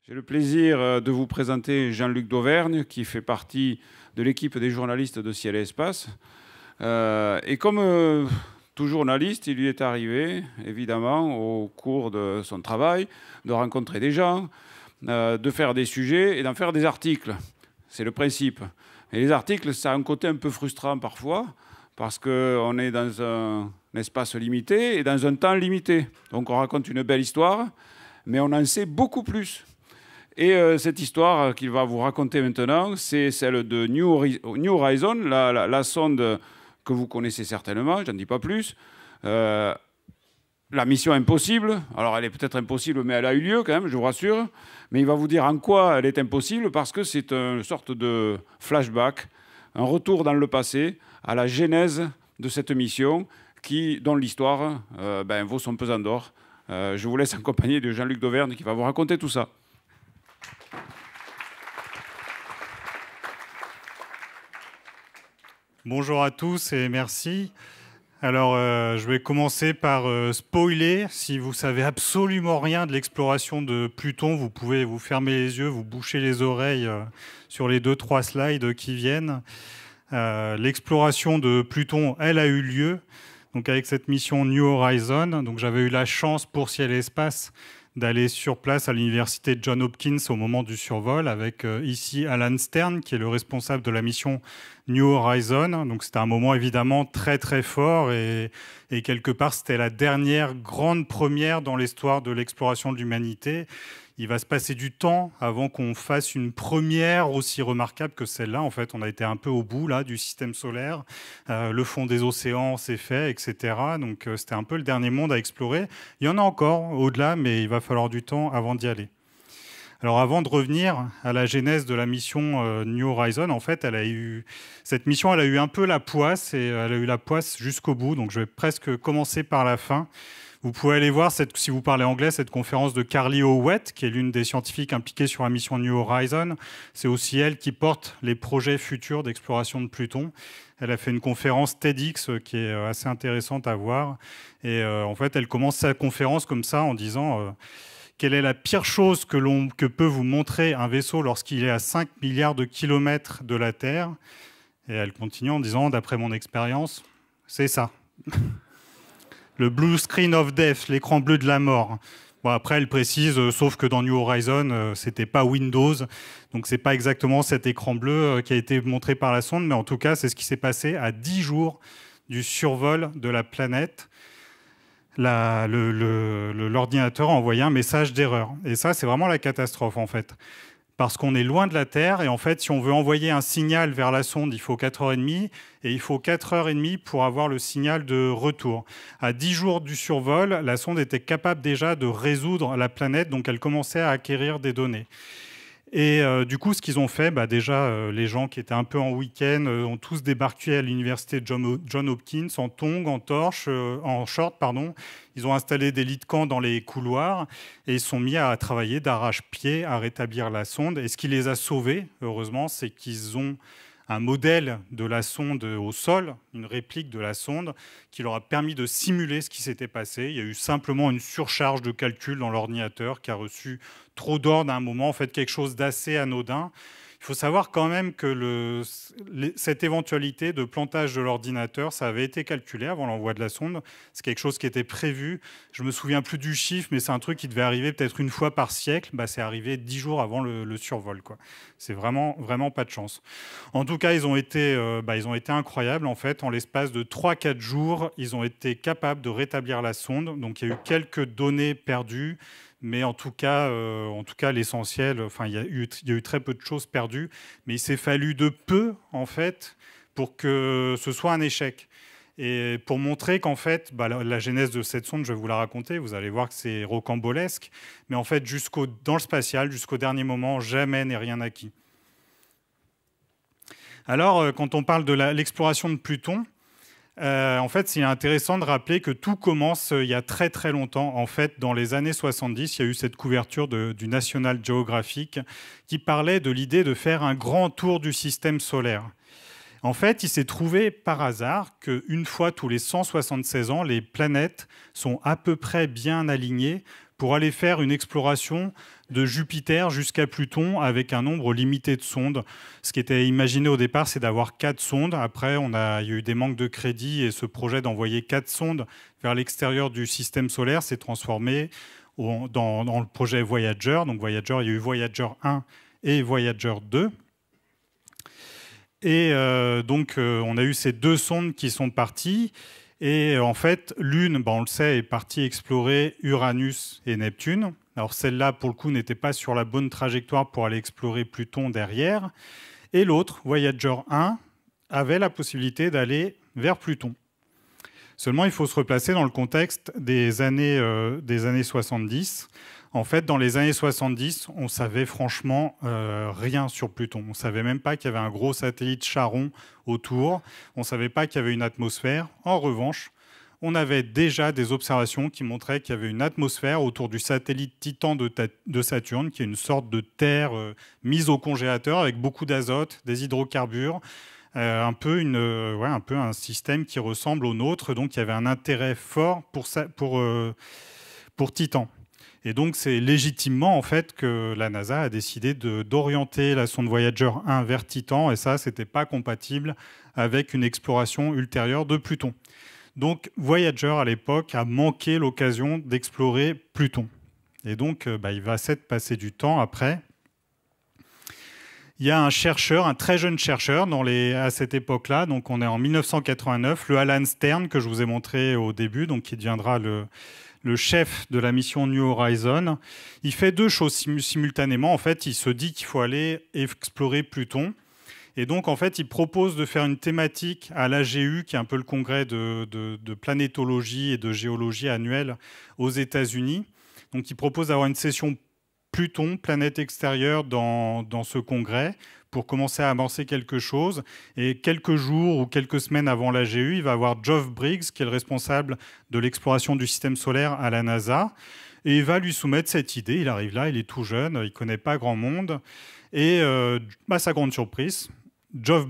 J'ai le plaisir de vous présenter Jean-Luc Dauvergne, qui fait partie de l'équipe des journalistes de Ciel et Espace. Et comme tout journaliste, il lui est arrivé, évidemment, au cours de son travail, de rencontrer des gens, de faire des sujets et d'en faire des articles. C'est le principe. Et les articles, ça a un côté un peu frustrant parfois, parce qu'on est dans un espace limité et dans un temps limité. Donc on raconte une belle histoire, mais on en sait beaucoup plus. Et cette histoire qu'il va vous raconter maintenant, c'est celle de New Horizon, la sonde que vous connaissez certainement, je n'en dis pas plus. La mission impossible, alors elle est peut-être impossible, mais elle a eu lieu quand même, je vous rassure. Mais il va vous dire en quoi elle est impossible, parce que c'est une sorte de flashback, un retour dans le passé, à la genèse de cette mission, dont l'histoire vaut son pesant d'or. Je vous laisse en compagnie de Jean-Luc Dauvergne qui va vous raconter tout ça. Bonjour à tous et merci. Alors, je vais commencer par spoiler. Si vous savez absolument rien de l'exploration de Pluton, vous pouvez vous fermer les yeux, vous boucher les oreilles sur les 2-3 slides qui viennent. L'exploration de Pluton, elle a eu lieu donc avec cette mission New Horizon. Donc, j'avais eu la chance pour Ciel et Espace d'aller sur place à l'université Johns Hopkins au moment du survol avec ici Alan Stern, qui est le responsable de la mission New Horizon. Donc c'était un moment évidemment très très fort et quelque part c'était la dernière grande première dans l'histoire de l'exploration de l'humanité. Il va se passer du temps avant qu'on fasse une première aussi remarquable que celle-là. En fait, on a été un peu au bout là, du système solaire. Le fond des océans s'est fait, etc. Donc, c'était un peu le dernier monde à explorer. Il y en a encore au-delà, mais il va falloir du temps avant d'y aller. Alors, avant de revenir à la genèse de la mission New Horizon, en fait, cette mission, elle a eu un peu la poisse, et elle a eu la poisse jusqu'au bout. Donc, je vais presque commencer par la fin. Vous pouvez aller voir, si vous parlez anglais, cette conférence de Carly Howett, qui est l'une des scientifiques impliquées sur la mission New Horizon. C'est aussi elle qui porte les projets futurs d'exploration de Pluton. Elle a fait une conférence TEDx qui est assez intéressante à voir. Et en fait, elle commence sa conférence comme ça en disant quelle est la pire chose que peut vous montrer un vaisseau lorsqu'il est à 5 milliards de kilomètres de la Terre. Et elle continue en disant, d'après mon expérience, c'est ça. Le blue screen of death, l'écran bleu de la mort. Bon, après, elle précise, sauf que dans New Horizon, c'était pas Windows, donc c'est pas exactement cet écran bleu qui a été montré par la sonde, mais en tout cas, c'est ce qui s'est passé à 10 jours du survol de la planète. L'ordinateur a envoyé un message d'erreur. Et ça, c'est vraiment la catastrophe, en fait. Parce qu'on est loin de la Terre, et en fait, si on veut envoyer un signal vers la sonde, il faut 4h30, et il faut 4h30 pour avoir le signal de retour. À 10 jours du survol, la sonde était capable déjà de résoudre la planète, donc elle commençait à acquérir des données. Et du coup, ce qu'ils ont fait, déjà, les gens qui étaient un peu en week-end ont tous débarqué à l'université Johns Hopkins en tongs, en torches, en short, pardon. Ils ont installé des lits de camp dans les couloirs et ils sont mis à travailler d'arrache-pied à rétablir la sonde. Et ce qui les a sauvés, heureusement, c'est qu'ils ont un modèle de la sonde au sol, une réplique de la sonde, qui leur a permis de simuler ce qui s'était passé. Il y a eu simplement une surcharge de calcul dans l'ordinateur qui a reçu trop d'ordres à un moment, en fait quelque chose d'assez anodin. Il faut savoir quand même que cette éventualité de plantage de l'ordinateur, ça avait été calculé avant l'envoi de la sonde. C'est quelque chose qui était prévu. Je ne me souviens plus du chiffre, mais c'est un truc qui devait arriver peut-être une fois par siècle. C'est arrivé 10 jours avant le survol, quoi. C'est vraiment, vraiment pas de chance. En tout cas, ils ont été incroyables. En fait, en l'espace de 3-4 jours, ils ont été capables de rétablir la sonde. Donc, il y a eu quelques données perdues. Mais en tout cas l'essentiel, il y a eu très peu de choses perdues, mais il s'est fallu de peu, en fait, pour que ce soit un échec. Et pour montrer qu'en fait, la genèse de cette sonde, je vais vous la raconter, vous allez voir que c'est rocambolesque, mais en fait, dans le spatial, jusqu'au dernier moment, jamais n'est rien acquis. Alors, quand on parle de l'exploration de Pluton, en fait, c'est intéressant de rappeler que tout commence il y a très très longtemps. En fait, dans les années 70, il y a eu cette couverture du National Geographic qui parlait de l'idée de faire un grand tour du système solaire. En fait, il s'est trouvé par hasard qu'une fois tous les 176 ans, les planètes sont à peu près bien alignées pour aller faire une exploration de Jupiter jusqu'à Pluton avec un nombre limité de sondes. Ce qui était imaginé au départ, c'est d'avoir 4 sondes. Après, il y a eu des manques de crédit et ce projet d'envoyer 4 sondes vers l'extérieur du système solaire s'est transformé dans le projet Voyager. Donc Voyager, il y a eu Voyager 1 et Voyager 2. Et on a eu ces 2 sondes qui sont parties. Et en fait, l'une, on le sait, est partie explorer Uranus et Neptune. Alors celle-là, pour le coup, n'était pas sur la bonne trajectoire pour aller explorer Pluton derrière. Et l'autre, Voyager 1, avait la possibilité d'aller vers Pluton. Seulement, il faut se replacer dans le contexte des années 70. En fait, dans les années 70, on savait franchement rien sur Pluton. On ne savait même pas qu'il y avait un gros satellite Charon autour. On ne savait pas qu'il y avait une atmosphère. En revanche, on avait déjà des observations qui montraient qu'il y avait une atmosphère autour du satellite Titan de Saturne, qui est une sorte de terre mise au congélateur avec beaucoup d'azote, des hydrocarbures, un peu un système qui ressemble au nôtre. Donc, il y avait un intérêt fort pour Titan. Et donc, c'est légitimement en fait que la NASA a décidé d'orienter la sonde Voyager 1 vers Titan, et ça, c'était pas compatible avec une exploration ultérieure de Pluton. Donc, Voyager, à l'époque, a manqué l'occasion d'explorer Pluton. Et donc, il va s'être passé du temps après. Il y a un chercheur, un très jeune chercheur à cette époque-là, donc on est en 1989, le Alan Stern, que je vous ai montré au début, donc qui deviendra le chef de la mission New Horizons. Il fait 2 choses simultanément. En fait, il se dit qu'il faut aller explorer Pluton. Et donc, en fait, il propose de faire une thématique à l'AGU, qui est un peu le congrès de planétologie et de géologie annuel aux États-Unis. Donc, il propose d'avoir une session Pluton, planète extérieure, dans ce congrès, pour commencer à amorcer quelque chose. Et quelques jours ou quelques semaines avant l'AGU, il va avoir Geoff Briggs, qui est le responsable de l'exploration du système solaire à la NASA. Et il va lui soumettre cette idée. Il arrive là, il est tout jeune, il ne connaît pas grand monde. Et à sa grande surprise, Geoff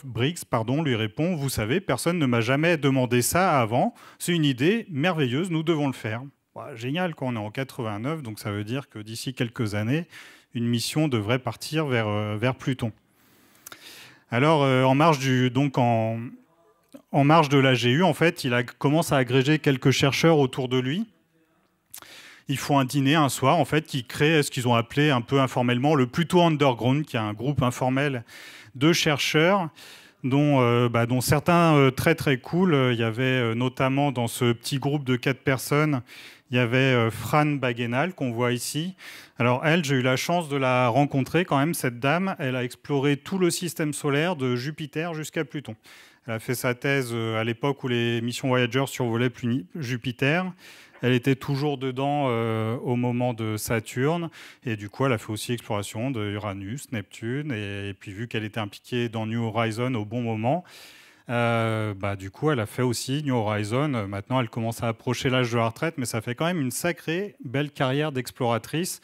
Briggs lui répond « Vous savez, personne ne m'a jamais demandé ça avant. C'est une idée merveilleuse, nous devons le faire. » Génial, quand on est en 89, donc ça veut dire que d'ici quelques années, une mission devrait partir vers Pluton. Alors, en marge de l'AGU, en fait, il commence à agréger quelques chercheurs autour de lui. Ils font un dîner un soir, en fait, qui crée ce qu'ils ont appelé un peu informellement le Pluto Underground, qui est un groupe informel de chercheurs, dont certains très très cool. Il y avait notamment dans ce petit groupe de 4 personnes, il y avait Fran Bagenal, qu'on voit ici. Alors elle, j'ai eu la chance de la rencontrer quand même, cette dame. Elle a exploré tout le système solaire de Jupiter jusqu'à Pluton. Elle a fait sa thèse à l'époque où les missions Voyager survolaient Jupiter. Elle était toujours dedans au moment de Saturne. Et du coup, elle a fait aussi exploration de Uranus, Neptune. Et puis, vu qu'elle était impliquée dans New Horizons au bon moment, du coup, elle a fait aussi New Horizons. Maintenant, elle commence à approcher l'âge de la retraite, mais ça fait quand même une sacrée belle carrière d'exploratrice.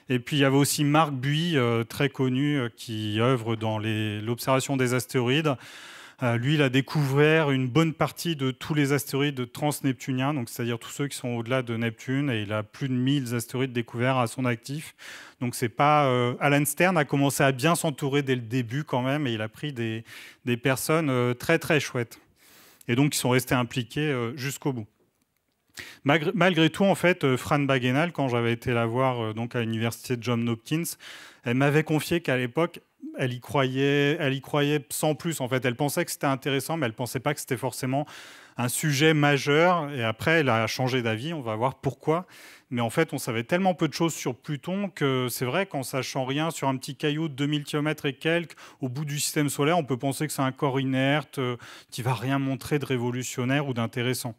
Et puis, il y avait aussi Marc Buy, très connu, qui œuvre dans l'observation des astéroïdes. Lui, il a découvert une bonne partie de tous les astéroïdes transneptuniens, donc c'est-à-dire tous ceux qui sont au-delà de Neptune, et il a plus de 1000 astéroïdes découverts à son actif. Donc c'est pas Alan Stern a commencé à bien s'entourer dès le début quand même, et il a pris des personnes très très chouettes, et donc ils sont restés impliqués jusqu'au bout. Malgré tout, en fait, Fran Bagenal, quand j'avais été la voir donc à l'université de Johns Hopkins, elle m'avait confié qu'à l'époque, elle y croyait sans plus. En fait, elle pensait que c'était intéressant, mais elle ne pensait pas que c'était forcément un sujet majeur. Et après, elle a changé d'avis. On va voir pourquoi. Mais en fait, on savait tellement peu de choses sur Pluton que c'est vrai qu'en sachant rien sur un petit caillou de 2000 km et quelques, au bout du système solaire, on peut penser que c'est un corps inerte qui ne va rien montrer de révolutionnaire ou d'intéressant.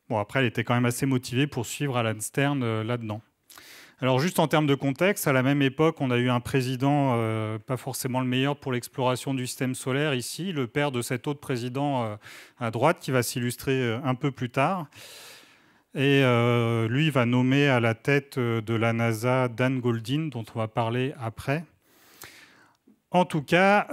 Bon, après, elle était quand même assez motivée pour suivre Alan Stern là-dedans. Alors, juste en termes de contexte, à la même époque, on a eu un président pas forcément le meilleur pour l'exploration du système solaire ici, le père de cet autre président à droite, qui va s'illustrer un peu plus tard. Et lui va nommer à la tête de la NASA Dan Goldin, dont on va parler après. En tout cas,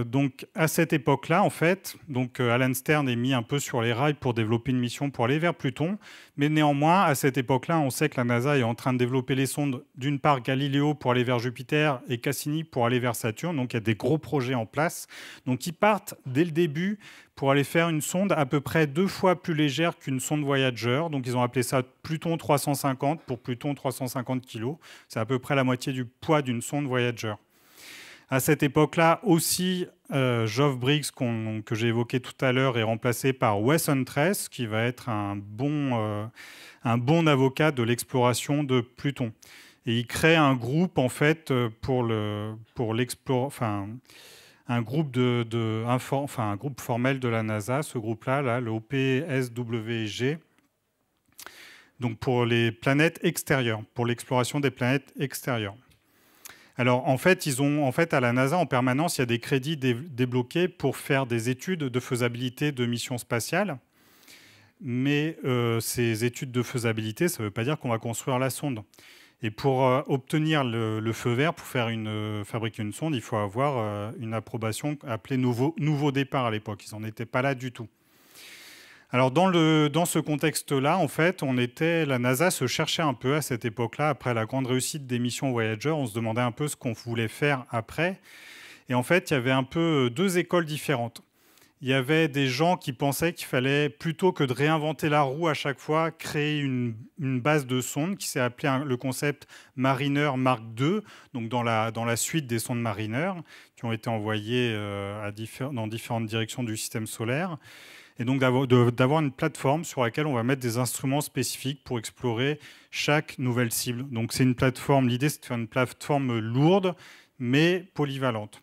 donc à cette époque-là, en fait, donc Alan Stern est mis un peu sur les rails pour développer une mission pour aller vers Pluton. Mais néanmoins, à cette époque-là, on sait que la NASA est en train de développer les sondes, d'une part Galileo pour aller vers Jupiter et Cassini pour aller vers Saturne. Donc il y a des gros projets en place. Donc ils partent dès le début pour aller faire une sonde à peu près 2 fois plus légère qu'une sonde Voyager. Donc ils ont appelé ça Pluton 350 pour Pluton 350 kg. C'est à peu près la moitié du poids d'une sonde Voyager. À cette époque-là aussi, Geoff Briggs, que j'ai évoqué tout à l'heure, est remplacé par Wes Huntress, qui va être un bon avocat de l'exploration de Pluton. Et il crée un groupe, en fait, un groupe un groupe formel de la NASA, ce groupe-là, le OPSWG, donc pour les planètes extérieures, pour l'exploration des planètes extérieures. Alors, en fait, à la NASA, en permanence, il y a des crédits débloqués pour faire des études de faisabilité de missions spatiales. Mais ces études de faisabilité, ça ne veut pas dire qu'on va construire la sonde. Et pour obtenir le feu vert, pour fabriquer une sonde, il faut avoir une approbation appelée nouveau départ à l'époque. Ils n'en étaient pas là du tout. Alors, dans ce contexte-là, en fait, la NASA se cherchait un peu à cette époque-là. Après la grande réussite des missions Voyager, on se demandait un peu ce qu'on voulait faire après. Et en fait, il y avait un peu 2 écoles différentes. Il y avait des gens qui pensaient qu'il fallait, plutôt que de réinventer la roue à chaque fois, créer une base de sondes qui s'est appelée le concept Mariner Mark II, donc dans la suite des sondes Mariner, qui ont été envoyées dans différentes directions du système solaire. Et donc d'avoir une plateforme sur laquelle on va mettre des instruments spécifiques pour explorer chaque nouvelle cible. Donc c'est une plateforme, l'idée c'est de faire une plateforme lourde, mais polyvalente.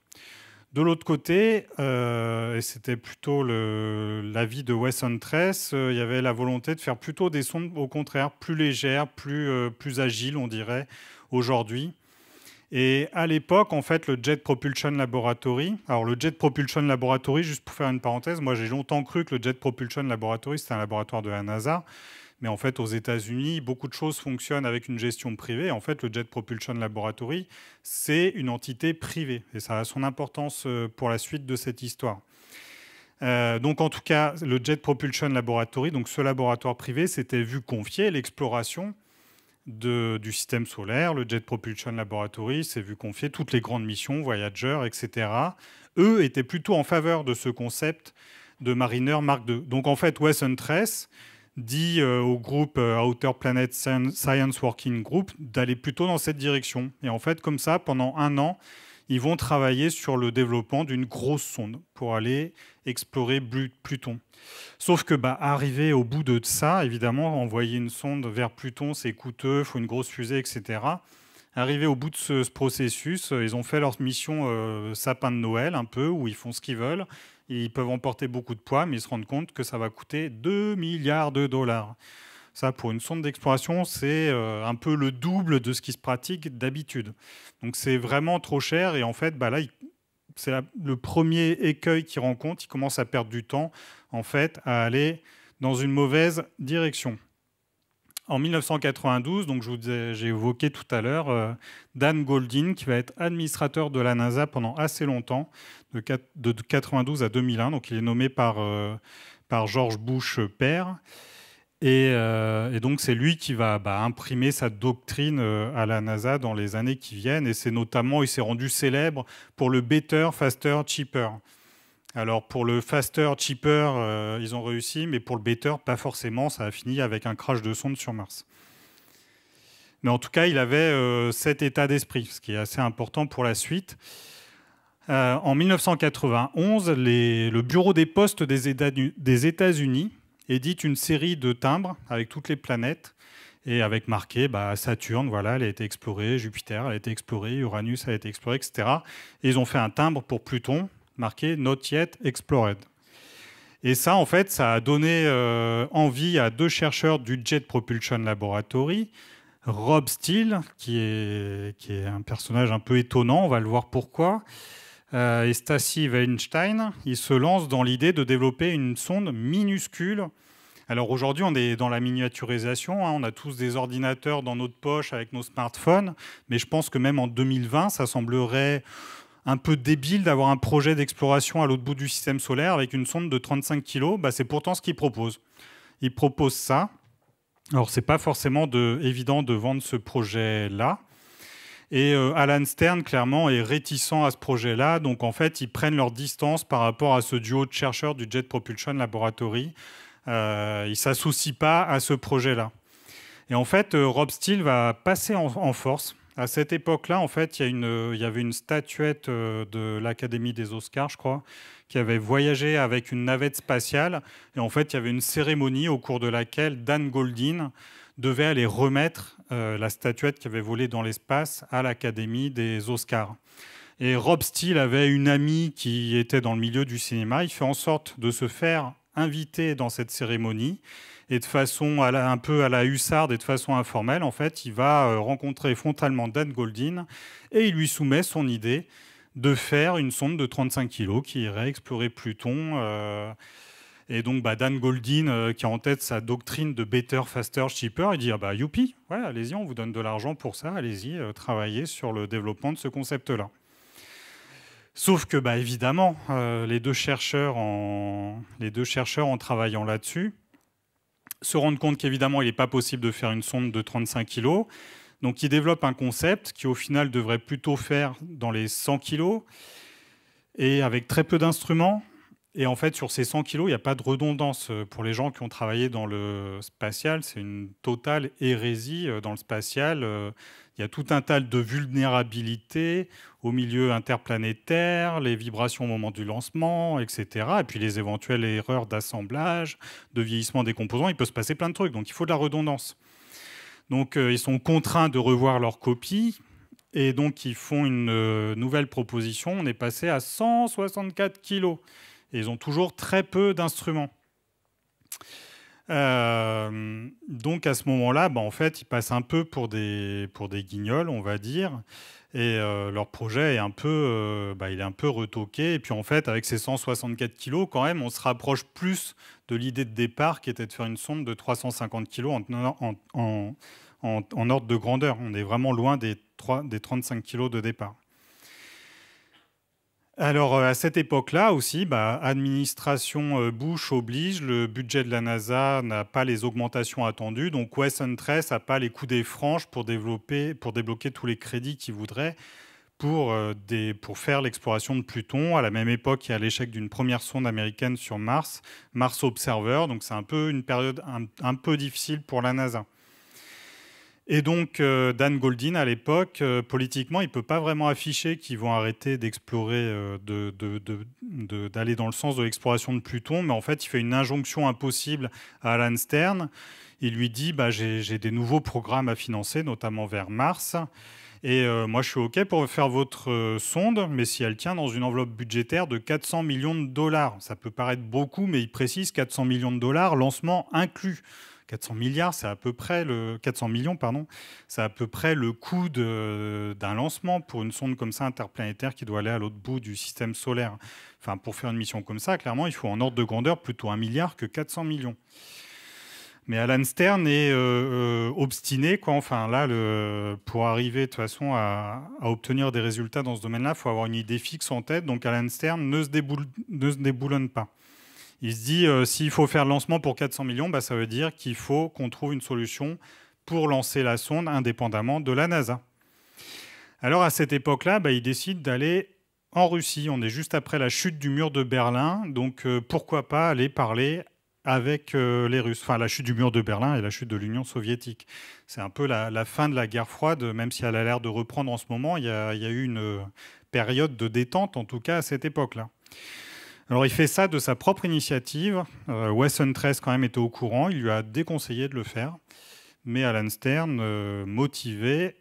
De l'autre côté, et c'était plutôt l'avis de Wes Huntress, il y avait la volonté de faire plutôt des sondes, au contraire, plus légères, plus agiles, on dirait, aujourd'hui. Et à l'époque, en fait, le Jet Propulsion Laboratory... Alors, le Jet Propulsion Laboratory, juste pour faire une parenthèse, moi, j'ai longtemps cru que le Jet Propulsion Laboratory, c'était un laboratoire de la NASA. Mais en fait, aux États-Unis, beaucoup de choses fonctionnent avec une gestion privée. En fait, le Jet Propulsion Laboratory, c'est une entité privée. Et ça a son importance pour la suite de cette histoire. Donc, en tout cas, le Jet Propulsion Laboratory, donc ce laboratoire privé, s'était vu confier l'exploration du système solaire. Le Jet Propulsion Laboratory s'est vu confier toutes les grandes missions, Voyager, etc. Eux étaient plutôt en faveur de ce concept de Mariner Mark II. Donc, en fait, Wes Huntress dit au groupe Outer Planet Science Working Group d'aller plutôt dans cette direction. Et en fait, comme ça, pendant 1 an, ils vont travailler sur le développement d'une grosse sonde pour aller explorer Pluton. Sauf que, arriver au bout de ça, évidemment, envoyer une sonde vers Pluton, c'est coûteux, il faut une grosse fusée, etc. Arrivé au bout de ce processus, ils ont fait leur mission sapin de Noël, un peu, où ils font ce qu'ils veulent. Ils peuvent emporter beaucoup de poids, mais ils se rendent compte que ça va coûter 2 milliards de dollars. Ça, pour une sonde d'exploration, c'est un peu le double de ce qui se pratique d'habitude. Donc, c'est vraiment trop cher. Et en fait, là, c'est le premier écueil qu'ils rencontrent. Ils commencent à perdre du temps, en fait, à aller dans une mauvaise direction. En 1992, donc j'ai évoqué tout à l'heure Dan Goldin, qui va être administrateur de la NASA pendant assez longtemps, de 1992 à 2001. Donc, il est nommé par George Bush père. Et donc, c'est lui qui va imprimer sa doctrine à la NASA dans les années qui viennent. Et c'est notamment, il s'est rendu célèbre pour le Better, Faster, Cheaper. Alors, pour le Faster, Cheaper, ils ont réussi, mais pour le Better, pas forcément. Ça a fini avec un crash de sonde sur Mars. Mais en tout cas, il avait cet état d'esprit, ce qui est assez important pour la suite. En 1991, le Bureau des postes des États-Unis édite une série de timbres avec toutes les planètes et avec marqué Saturne, voilà, elle a été explorée, Jupiter, elle a été explorée, Uranus a été explorée, etc. Et ils ont fait un timbre pour Pluton, marqué Not Yet Explored. Et ça, en fait, ça a donné envie à 2 chercheurs du Jet Propulsion Laboratory, Rob Steele, qui est un personnage un peu étonnant, on va le voir pourquoi, et Stacy Weinstein. Ils se lancent dans l'idée de développer une sonde minuscule. Alors aujourd'hui, on est dans la miniaturisation, on a tous des ordinateurs dans notre poche avec nos smartphones, mais je pense que même en 2020, ça semblerait un peu débile d'avoir un projet d'exploration à l'autre bout du système solaire avec une sonde de 35 kg. C'est pourtant ce qu'il propose. Il propose ça. Alors, c'est pas forcément évident de vendre ce projet-là. Et Alan Stern, clairement, est réticent à ce projet-là. Donc, en fait, ils prennent leur distance par rapport à ce duo de chercheurs du Jet Propulsion Laboratory. Ils ne s'associent pas à ce projet-là. Et en fait, Rob Steele va passer en force. À cette époque-là, en fait, il y avait une statuette de l'Académie des Oscars, je crois, qui avait voyagé avec une navette spatiale. Et en fait, il y avait une cérémonie au cours de laquelle Dan Goldin devait aller remettre la statuette qui avait volé dans l'espace à l'Académie des Oscars. Et Rob Steele avait une amie qui était dans le milieu du cinéma. Il fait en sorte de se faire inviter dans cette cérémonie. Et de façon un peu à la hussarde et de façon informelle, en fait, il va rencontrer frontalement Dan Goldin et il lui soumet son idée de faire une sonde de 35 kg qui irait explorer Pluton. Et donc, Dan Goldin, qui a en tête sa doctrine de better, faster, cheaper, il dit youpi, ouais, allez-y, on vous donne de l'argent pour ça, allez-y, travaillez sur le développement de ce concept-là. Sauf que, évidemment, les deux chercheurs, en travaillant là-dessus, se rendent compte qu'évidemment, il n'est pas possible de faire une sonde de 35 kg. Donc, ils développent un concept qui, au final, devrait plutôt faire dans les 100 kg et avec très peu d'instruments. Et en fait, sur ces 100 kg, il n'y a pas de redondance. Pour les gens qui ont travaillé dans le spatial, c'est une totale hérésie. Dans le spatial, il y a tout un tas de vulnérabilités au milieu interplanétaire, les vibrations au moment du lancement, etc. Et puis les éventuelles erreurs d'assemblage, de vieillissement des composants. Il peut se passer plein de trucs. Donc, il faut de la redondance. Donc, ils sont contraints de revoir leur copie. Et donc, ils font une nouvelle proposition. On est passé à 164 kg. Et ils ont toujours très peu d'instruments. Donc à ce moment-là, en fait, ils passent un peu pour des guignols, on va dire. Et leur projet est un peu, il est un peu retoqué. Et puis en fait, avec ces 164 kilos, quand même, on se rapproche plus de l'idée de départ qui était de faire une sonde de 350 kilos en ordre de grandeur. On est vraiment loin des 35 kilos de départ. Alors, à cette époque-là aussi, administration Bush oblige, le budget de la NASA n'a pas les augmentations attendues, donc Wes Huntress n'a pas les coudées franches pour débloquer tous les crédits qu'il voudrait pour faire l'exploration de Pluton. À la même époque, il y a l'échec d'une première sonde américaine sur Mars, Mars Observer, donc c'est un peu une période un peu difficile pour la NASA. Et donc, Dan Goldin, à l'époque, politiquement, il ne peut pas vraiment afficher qu'ils vont arrêter d'explorer, d'aller dans le sens de l'exploration de Pluton, mais en fait, il fait une injonction impossible à Alan Stern. Il lui dit j'ai des nouveaux programmes à financer, notamment vers Mars. Et moi, je suis OK pour faire votre sonde, mais si elle tient dans une enveloppe budgétaire de 400 millions de dollars. Ça peut paraître beaucoup, mais il précise 400 millions de dollars, lancement inclus. 400 milliards, c'est à peu près 400 millions, pardon, c'est à peu près le coût d'un lancement pour une sonde comme ça interplanétaire qui doit aller à l'autre bout du système solaire. Enfin, pour faire une mission comme ça, clairement, il faut en ordre de grandeur plutôt 1 milliard que 400 millions. Mais Alan Stern est obstiné, quoi. Enfin, là, pour arriver de toute façon à obtenir des résultats dans ce domaine-là, il faut avoir une idée fixe en tête. Donc, Alan Stern ne se déboulonne pas. Il se dit, s'il faut faire le lancement pour 400 millions, ça veut dire qu'il faut qu'on trouve une solution pour lancer la sonde indépendamment de la NASA. Alors, à cette époque-là, il décide d'aller en Russie. On est juste après la chute du mur de Berlin, donc pourquoi pas aller parler avec les Russes. Enfin, la chute du mur de Berlin et la chute de l'Union soviétique. C'est un peu la fin de la guerre froide, même si elle a l'air de reprendre en ce moment. Il y a eu une période de détente, en tout cas, à cette époque-là. Alors, il fait ça de sa propre initiative. Wes Huntress, quand même, était au courant. Il lui a déconseillé de le faire. Mais Alan Stern, motivé,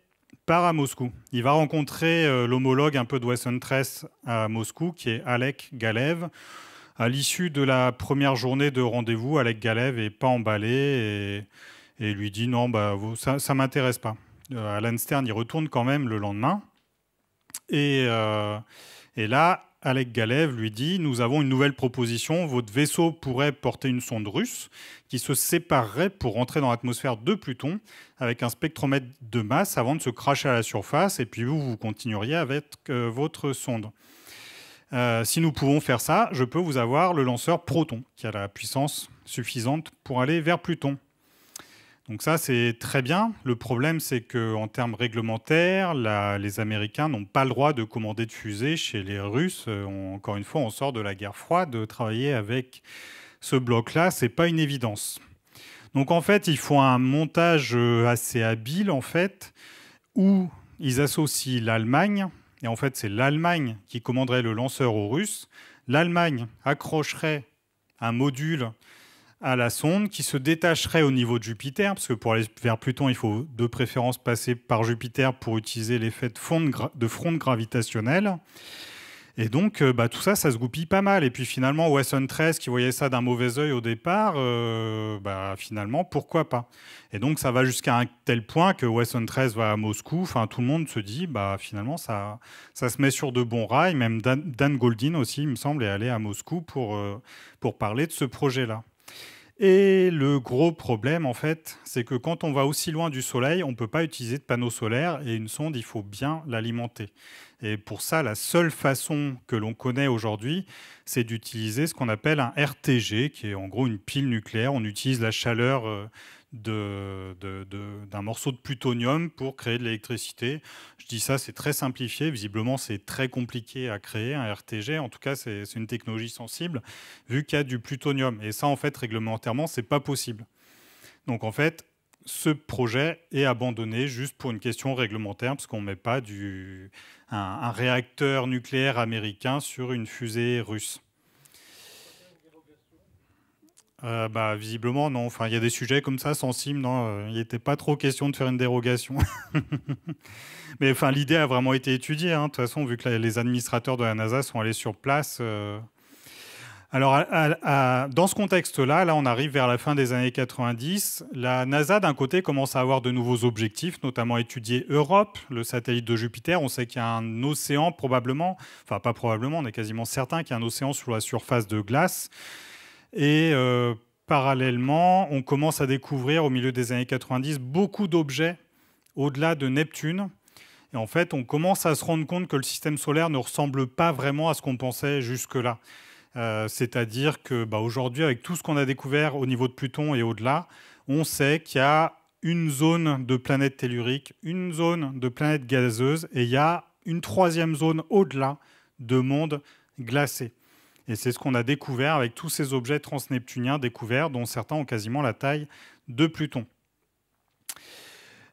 part à Moscou. Il va rencontrer l'homologue un peu de Wes Huntress à Moscou, qui est Alek Galev. À l'issue de la première journée de rendez-vous, Alek Galev n'est pas emballé et lui dit « Non, ça ne m'intéresse pas ». Alan Stern y retourne quand même le lendemain. Et là, Alec Galev lui dit « Nous avons une nouvelle proposition. Votre vaisseau pourrait porter une sonde russe qui se séparerait pour rentrer dans l'atmosphère de Pluton avec un spectromètre de masse avant de se cracher à la surface. Et puis vous continueriez avec votre sonde. Si nous pouvons faire ça, je peux vous avoir le lanceur Proton qui a la puissance suffisante pour aller vers Pluton. » Donc ça, c'est très bien. Le problème, c'est qu'en termes réglementaires, les Américains n'ont pas le droit de commander de fusées chez les Russes. Encore une fois, on sort de la guerre froide. De travailler avec ce bloc-là, ce n'est pas une évidence. Donc en fait, il faut un montage assez habile, en fait, où ils associent l'Allemagne. Et en fait, c'est l'Allemagne qui commanderait le lanceur aux Russes. L'Allemagne accrocherait un module à la sonde qui se détacherait au niveau de Jupiter, parce que pour aller vers Pluton, il faut de préférence passer par Jupiter pour utiliser l'effet de fronde gravitationnelle. Et donc, tout ça, ça se goupille pas mal. Et puis finalement, Wesson 13, qui voyait ça d'un mauvais œil au départ, finalement, pourquoi pas? Et donc, ça va jusqu'à un tel point que Wesson 13 va à Moscou. Enfin, tout le monde se dit, finalement, ça se met sur de bons rails. Même Dan Goldin aussi, il me semble, est allé à Moscou pour parler de ce projet-là. Et le gros problème, en fait, c'est que quand on va aussi loin du Soleil, on ne peut pas utiliser de panneaux solaires et une sonde, il faut bien l'alimenter. Et pour ça, la seule façon que l'on connaît aujourd'hui, c'est d'utiliser ce qu'on appelle un RTG, qui est en gros une pile nucléaire. On utilise la chaleur d'un morceau de plutonium pour créer de l'électricité. Je dis ça, c'est très simplifié. Visiblement, c'est très compliqué à créer, un RTG. En tout cas, c'est une technologie sensible, vu qu'il y a du plutonium. Et ça, en fait, réglementairement, c'est pas possible. Donc, en fait, ce projet est abandonné juste pour une question réglementaire, parce qu'on ne met pas un réacteur nucléaire américain sur une fusée russe. Visiblement, non. Enfin, il y a des sujets comme ça, sensibles, non. Il n'était pas trop question de faire une dérogation. Mais enfin, l'idée a vraiment été étudiée. De toute façon, vu que les administrateurs de la NASA sont allés sur place. Alors, dans ce contexte-là, on arrive vers la fin des années 90. La NASA, d'un côté, commence à avoir de nouveaux objectifs, notamment étudier Europe, le satellite de Jupiter. On sait qu'il y a un océan, probablement. Enfin, pas probablement, on est quasiment certain qu'il y a un océan sous la surface de glace. Et parallèlement, on commence à découvrir au milieu des années 90 beaucoup d'objets au-delà de Neptune. Et en fait, on commence à se rendre compte que le système solaire ne ressemble pas vraiment à ce qu'on pensait jusque-là. C'est-à-dire qu'aujourd'hui, avec tout ce qu'on a découvert au niveau de Pluton et au-delà, on sait qu'il y a une zone de planètes telluriques, une zone de planètes gazeuses, et il y a une troisième zone au-delà de mondes glacés. Et c'est ce qu'on a découvert avec tous ces objets transneptuniens découverts, dont certains ont quasiment la taille de Pluton.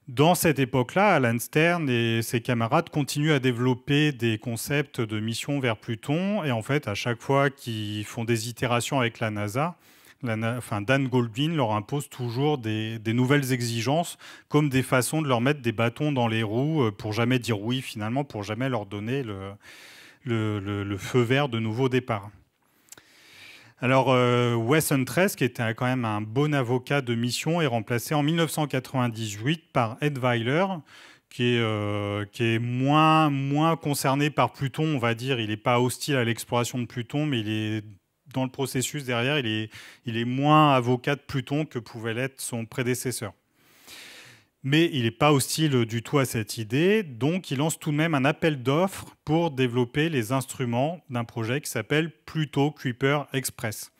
Dans cette époque-là, Alan Stern et ses camarades continuent à développer des concepts de mission vers Pluton. Et en fait, à chaque fois qu'ils font des itérations avec la NASA, Dan Goldin leur impose toujours des nouvelles exigences, comme des façons de leur mettre des bâtons dans les roues pour jamais dire oui, finalement, pour jamais leur donner le feu vert de nouveau départ. Alors, Wesson 13, qui était quand même un bon avocat de mission, est remplacé en 1998 par Ed Weiler, qui est moins concerné par Pluton, on va dire. Il n'est pas hostile à l'exploration de Pluton, mais il est dans le processus derrière, il est moins avocat de Pluton que pouvait l'être son prédécesseur. Mais il n'est pas hostile du tout à cette idée, donc il lance tout de même un appel d'offres pour développer les instruments d'un projet qui s'appelle Pluto Kuiper Express.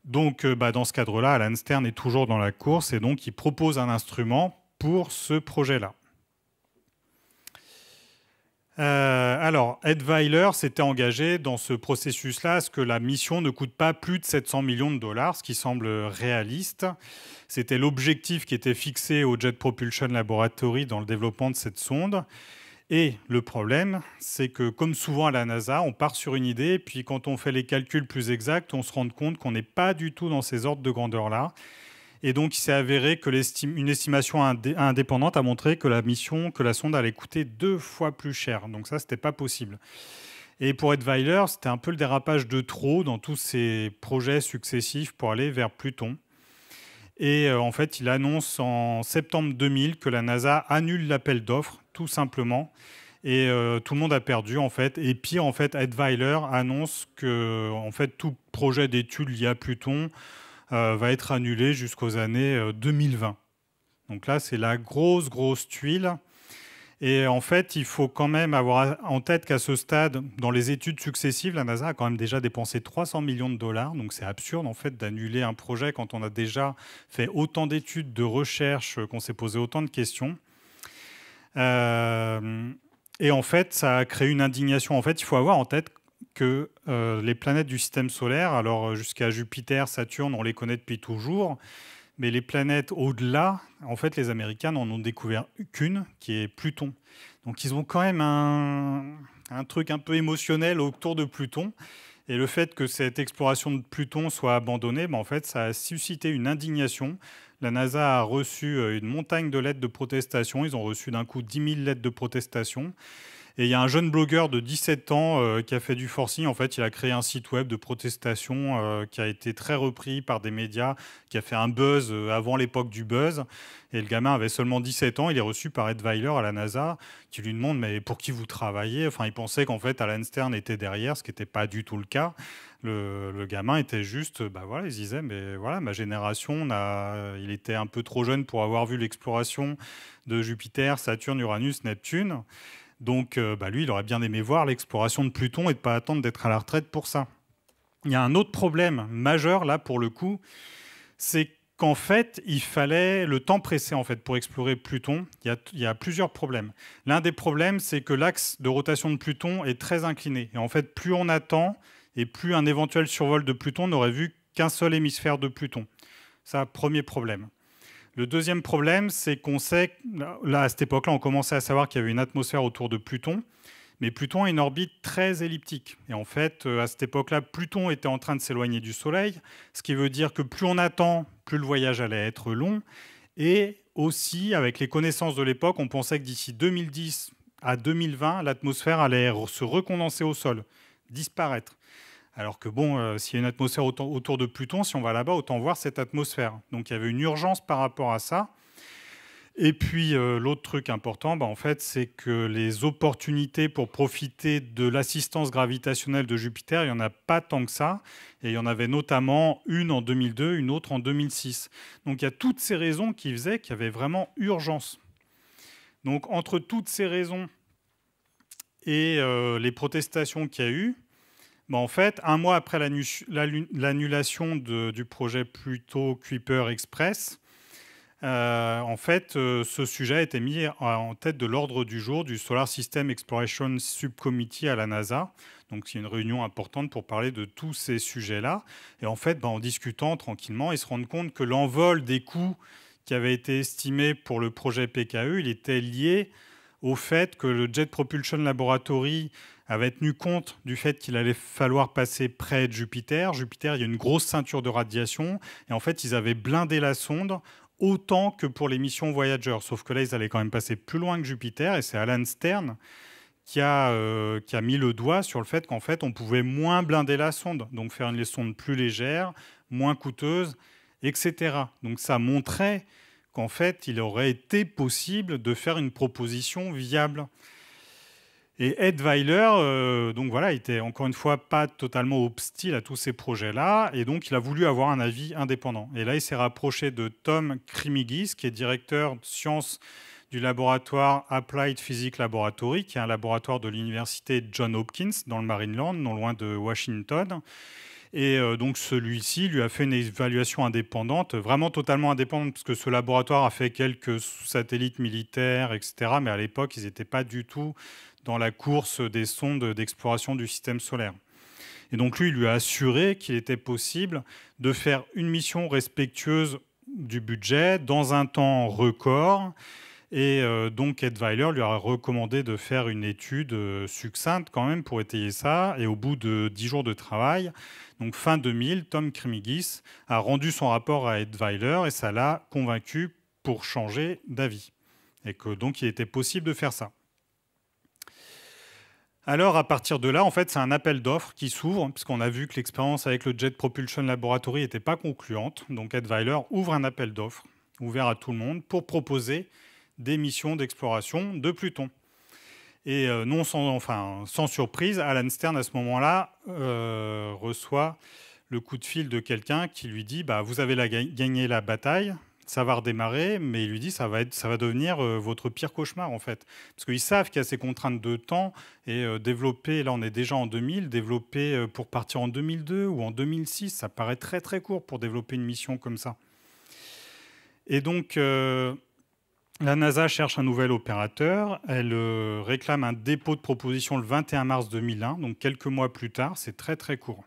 Donc dans ce cadre-là, Alan Stern est toujours dans la course et donc il propose un instrument pour ce projet-là. Alors, Ed Weiler s'était engagé dans ce processus-là à ce que la mission ne coûte pas plus de 700 millions de dollars, ce qui semble réaliste. C'était l'objectif qui était fixé au Jet Propulsion Laboratory dans le développement de cette sonde. Et le problème, c'est que, comme souvent à la NASA, on part sur une idée, et puis quand on fait les calculs plus exacts, on se rend compte qu'on n'est pas du tout dans ces ordres de grandeur-là. Et donc, il s'est avéré que une estimation indépendante a montré que la sonde allait coûter 2 fois plus cher. Donc ça, ce n'était pas possible. Et pour Ed Weiler, c'était un peu le dérapage de trop dans tous ces projets successifs pour aller vers Pluton. Et en fait, il annonce en septembre 2000 que la NASA annule l'appel d'offres, tout simplement, Et tout le monde a perdu, en fait. Et pire, en fait, Ed Weiler annonce que en fait, tout projet d'études lié à Pluton va être annulé jusqu'aux années 2020. Donc là, c'est la grosse tuile. Et en fait, il faut quand même avoir en tête qu'à ce stade, dans les études successives, la NASA a quand même déjà dépensé 300 millions de dollars. Donc c'est absurde en fait d'annuler un projet quand on a déjà fait autant d'études, de recherche, qu'on s'est posé autant de questions. Et en fait, ça a créé une indignation. En fait, il faut avoir en tête que les planètes du système solaire, alors jusqu'à Jupiter, Saturne, on les connaît depuis toujours. Mais les planètes au-delà, en fait, les Américains n'en ont découvert qu'une, qui est Pluton. Donc ils ont quand même un truc un peu émotionnel autour de Pluton. Et le fait que cette exploration de Pluton soit abandonnée, en fait, ça a suscité une indignation. La NASA a reçu une montagne de lettres de protestation. Ils ont reçu d'un coup 10 000 lettres de protestation. Et il y a un jeune blogueur de 17 ans qui a fait du forcing. En fait, il a créé un site web de protestation qui a été très repris par des médias, qui a fait un buzz avant l'époque du buzz. Et le gamin avait seulement 17 ans. Il est reçu par Ed Weiler à la NASA, qui lui demande « Mais pour qui vous travaillez ?» Enfin, il pensait qu'en fait, Alan Stern était derrière, ce qui n'était pas du tout le cas. Le gamin était juste, voilà, il se disait, mais voilà, ma génération, il était un peu trop jeune pour avoir vu l'exploration de Jupiter, Saturne, Uranus, Neptune. Donc, lui, il aurait bien aimé voir l'exploration de Pluton et de ne pas attendre d'être à la retraite pour ça. Il y a un autre problème majeur, là, pour le coup, c'est qu'en fait, il fallait le temps pressé en fait, pour explorer Pluton. Il y a plusieurs problèmes. L'un des problèmes, c'est que l'axe de rotation de Pluton est très incliné. Et en fait, plus on attend, et plus un éventuel survol de Pluton n'aurait vu qu'un seul hémisphère de Pluton. Ça, premier problème. Le deuxième problème, c'est qu'on sait, là, à cette époque-là, on commençait à savoir qu'il y avait une atmosphère autour de Pluton, mais Pluton a une orbite très elliptique. Et en fait, à cette époque-là, Pluton était en train de s'éloigner du Soleil, ce qui veut dire que plus on attend, plus le voyage allait être long. Et aussi, avec les connaissances de l'époque, on pensait que d'ici 2010 à 2020, l'atmosphère allait se recondenser au sol, disparaître. Alors que s'il y a une atmosphère autour de Pluton, si on va là-bas, autant voir cette atmosphère. Donc il y avait une urgence par rapport à ça. Et puis l'autre truc important, en fait, c'est que les opportunités pour profiter de l'assistance gravitationnelle de Jupiter, il n'y en a pas tant que ça. Et il y en avait notamment une en 2002, une autre en 2006. Donc il y a toutes ces raisons qui faisaient qu'il y avait vraiment urgence. Donc entre toutes ces raisons et les protestations qu'il y a eu, en fait, un mois après l'annulation du projet Pluto Kuiper Express, ce sujet a été mis en tête de l'ordre du jour du Solar System Exploration Subcommittee à la NASA. Donc, c'est une réunion importante pour parler de tous ces sujets-là. Et en fait, en discutant tranquillement, ils se rendent compte que l'envol des coûts qui avait été estimé pour le projet PKE, il était lié au fait que le Jet Propulsion Laboratory avait tenu compte du fait qu'il allait falloir passer près de Jupiter. Jupiter, il y a une grosse ceinture de radiation. Et en fait, ils avaient blindé la sonde autant que pour les missions Voyager. Sauf que là, ils allaient quand même passer plus loin que Jupiter. Et c'est Alan Stern qui a mis le doigt sur le fait qu'en fait, on pouvait moins blinder la sonde. Donc faire une sonde plus légère, moins coûteuse, etc. Donc ça montrait qu'en fait, il aurait été possible de faire une proposition viable. Et Ed Weiler, était encore une fois pas totalement hostile à tous ces projets-là, et donc il a voulu avoir un avis indépendant. Et là, il s'est rapproché de Tom Crimigis, qui est directeur de sciences du laboratoire Applied Physics Laboratory, qui est un laboratoire de l'université Johns Hopkins, dans le Maryland, non loin de Washington. Et donc celui-ci lui a fait une évaluation indépendante, vraiment totalement indépendante, parce que ce laboratoire a fait quelques satellites militaires, etc. Mais à l'époque, ils n'étaient pas du tout dans la course des sondes d'exploration du système solaire. Et donc lui, il lui a assuré qu'il était possible de faire une mission respectueuse du budget dans un temps record. Et donc Ed Weiler lui a recommandé de faire une étude succincte quand même pour étayer ça. Et au bout de 10 jours de travail, donc fin 2000, Tom Crimigis a rendu son rapport à Ed Weiler et ça l'a convaincu pour changer d'avis. Et que donc il était possible de faire ça. Alors, à partir de là, en fait, c'est un appel d'offres qui s'ouvre, puisqu'on a vu que l'expérience avec le Jet Propulsion Laboratory n'était pas concluante. Donc, Ed Weiler ouvre un appel d'offres, ouvert à tout le monde, pour proposer des missions d'exploration de Pluton. Et sans surprise, Alan Stern, à ce moment-là, reçoit le coup de fil de quelqu'un qui lui dit « Vous avez gagné la bataille, ça va redémarrer », mais il lui dit « ça va devenir votre pire cauchemar, en fait ». Parce qu'ils savent qu'il y a ces contraintes de temps, et développer, là on est déjà en 2000, développer pour partir en 2002 ou en 2006, ça paraît très très court pour développer une mission comme ça. Et donc, la NASA cherche un nouvel opérateur. Elle réclame un dépôt de proposition le 21 mars 2001, donc quelques mois plus tard. C'est très, très court.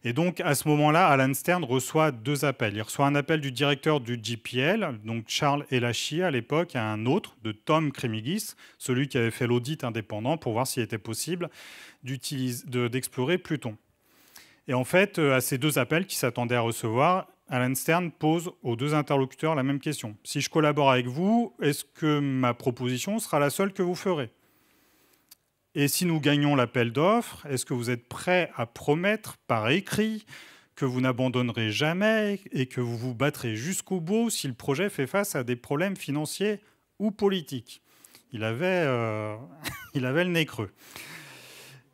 Et donc, à ce moment-là, Alan Stern reçoit 2 appels. Il reçoit un appel du directeur du JPL, donc Charles Elachi à l'époque, et un autre de Tom Cremigis, celui qui avait fait l'audit indépendant pour voir s'il était possible d'explorer Pluton. Et en fait, à ces 2 appels qu'il s'attendait à recevoir, Alan Stern pose aux 2 interlocuteurs la même question. Si je collabore avec vous, est-ce que ma proposition sera la seule que vous ferez? Et si nous gagnons l'appel d'offres, est-ce que vous êtes prêt à promettre par écrit que vous n'abandonnerez jamais et que vous vous battrez jusqu'au bout si le projet fait face à des problèmes financiers ou politiques? Il avait le nez creux.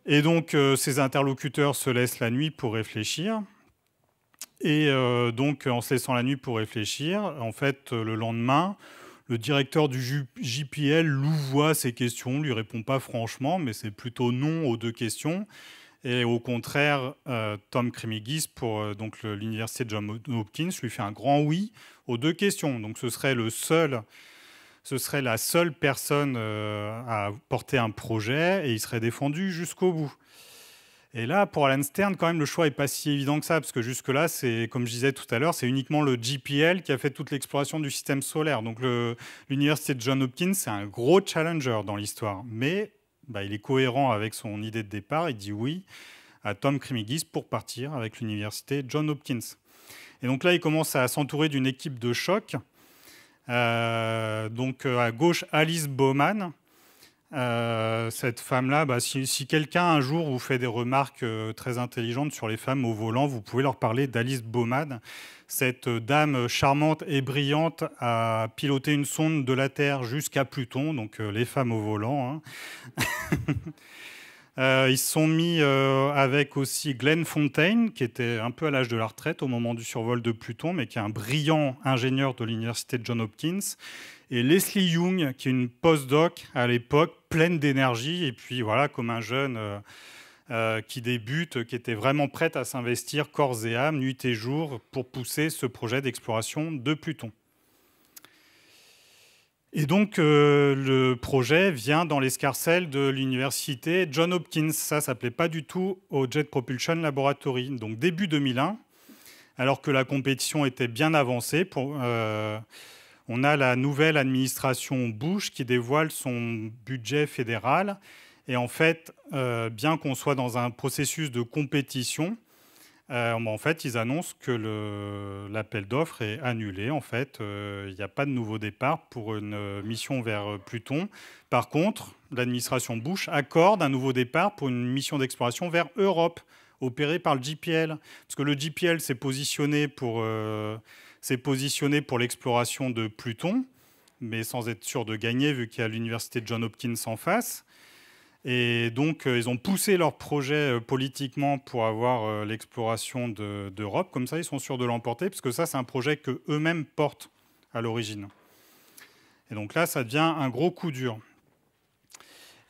Et donc, ces interlocuteurs se laissent la nuit pour réfléchir. Et donc, en se laissant la nuit pour réfléchir, en fait, le lendemain, le directeur du JPL louvoie ces questions, ne lui répond pas franchement, mais c'est plutôt non aux 2 questions. Et au contraire, Tom Cremigis, pour l'université de Johns Hopkins, lui fait un grand oui aux 2 questions. Donc, ce serait la seule personne à porter un projet et il serait défendu jusqu'au bout. Et là, pour Alan Stern, quand même, le choix n'est pas si évident que ça, parce que jusque-là, c'est, comme je disais tout à l'heure, c'est uniquement le JPL qui a fait toute l'exploration du système solaire. Donc l'université de Johns Hopkins, c'est un gros challenger dans l'histoire. Mais il est cohérent avec son idée de départ. Il dit oui à Tom Cremigis pour partir avec l'université Johns Hopkins. Et donc là, il commence à s'entourer d'une équipe de choc. Donc à gauche, Alice Baumann. Cette femme-là, si quelqu'un un jour vous fait des remarques très intelligentes sur les femmes au volant, vous pouvez leur parler d'Alice Baumann. Cette dame charmante et brillante a piloté une sonde de la Terre jusqu'à Pluton, donc les femmes au volant. Ils se sont mis avec aussi Glenn Fontaine, qui était un peu à l'âge de la retraite au moment du survol de Pluton, mais qui est un brillant ingénieur de l'université de Johns Hopkins. Et Leslie Young, qui est une postdoc à l'époque, pleine d'énergie, et puis voilà, comme un jeune qui débute, qui était vraiment prête à s'investir corps et âme, nuit et jour, pour pousser ce projet d'exploration de Pluton. Et donc, le projet vient dans l'escarcelle de l'université Johns Hopkins. Ça ne s'appelait pas du tout au Jet Propulsion Laboratory. Donc, début 2001, alors que la compétition était bien avancée, on a la nouvelle administration Bush qui dévoile son budget fédéral. Et en fait, bien qu'on soit dans un processus de compétition, en fait, ils annoncent que l'appel d'offres est annulé. En fait, il n'y a pas de nouveau départ pour une mission vers Pluton. Par contre, l'administration Bush accorde un nouveau départ pour une mission d'exploration vers Europe, opérée par le JPL. Parce que le JPL s'est positionné pour l'exploration de Pluton, mais sans être sûr de gagner, vu qu'il y a l'université de Johns Hopkins en face. Et donc, ils ont poussé leur projet politiquement pour avoir l'exploration d'Europe. Comme ça, ils sont sûrs de l'emporter, parce que ça, c'est un projet qu'eux-mêmes portent à l'origine. Et donc là, ça devient un gros coup dur.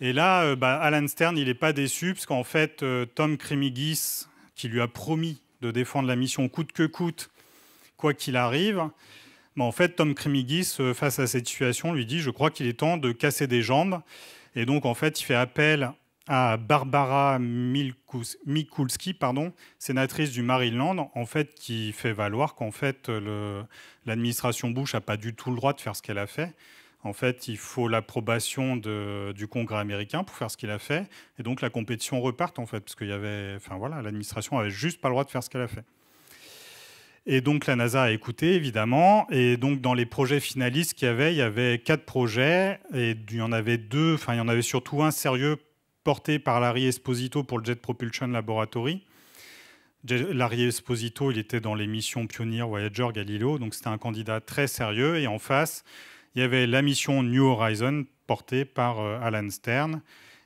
Et là, Alan Stern, il n'est pas déçu, parce qu'en fait, Tom Cremigis, qui lui a promis de défendre la mission coûte que coûte, quoi qu'il arrive, en fait, Tom Cremigis, face à cette situation, lui dit « Je crois qu'il est temps de casser des jambes ». Et donc, en fait, il fait appel à Barbara Mikulski, sénatrice du Maryland, en fait, qui fait valoir qu'en fait, l'administration Bush n'a pas du tout le droit de faire ce qu'elle a fait. En fait, il faut l'approbation du Congrès américain pour faire ce qu'il a fait. Et donc, la compétition repart, en fait, parce que l'administration n'avait juste pas le droit de faire ce qu'elle a fait. Et donc, la NASA a écouté, évidemment. Et donc, dans les projets finalistes qu'il y avait 4 projets. Et il y en avait 2, il y en avait surtout un sérieux porté par Larry Esposito pour le Jet Propulsion Laboratory. Larry Esposito, il était dans les missions Pioneer, Voyager, Galileo. Donc, c'était un candidat très sérieux. Et en face, il y avait la mission New Horizons porté par Alan Stern.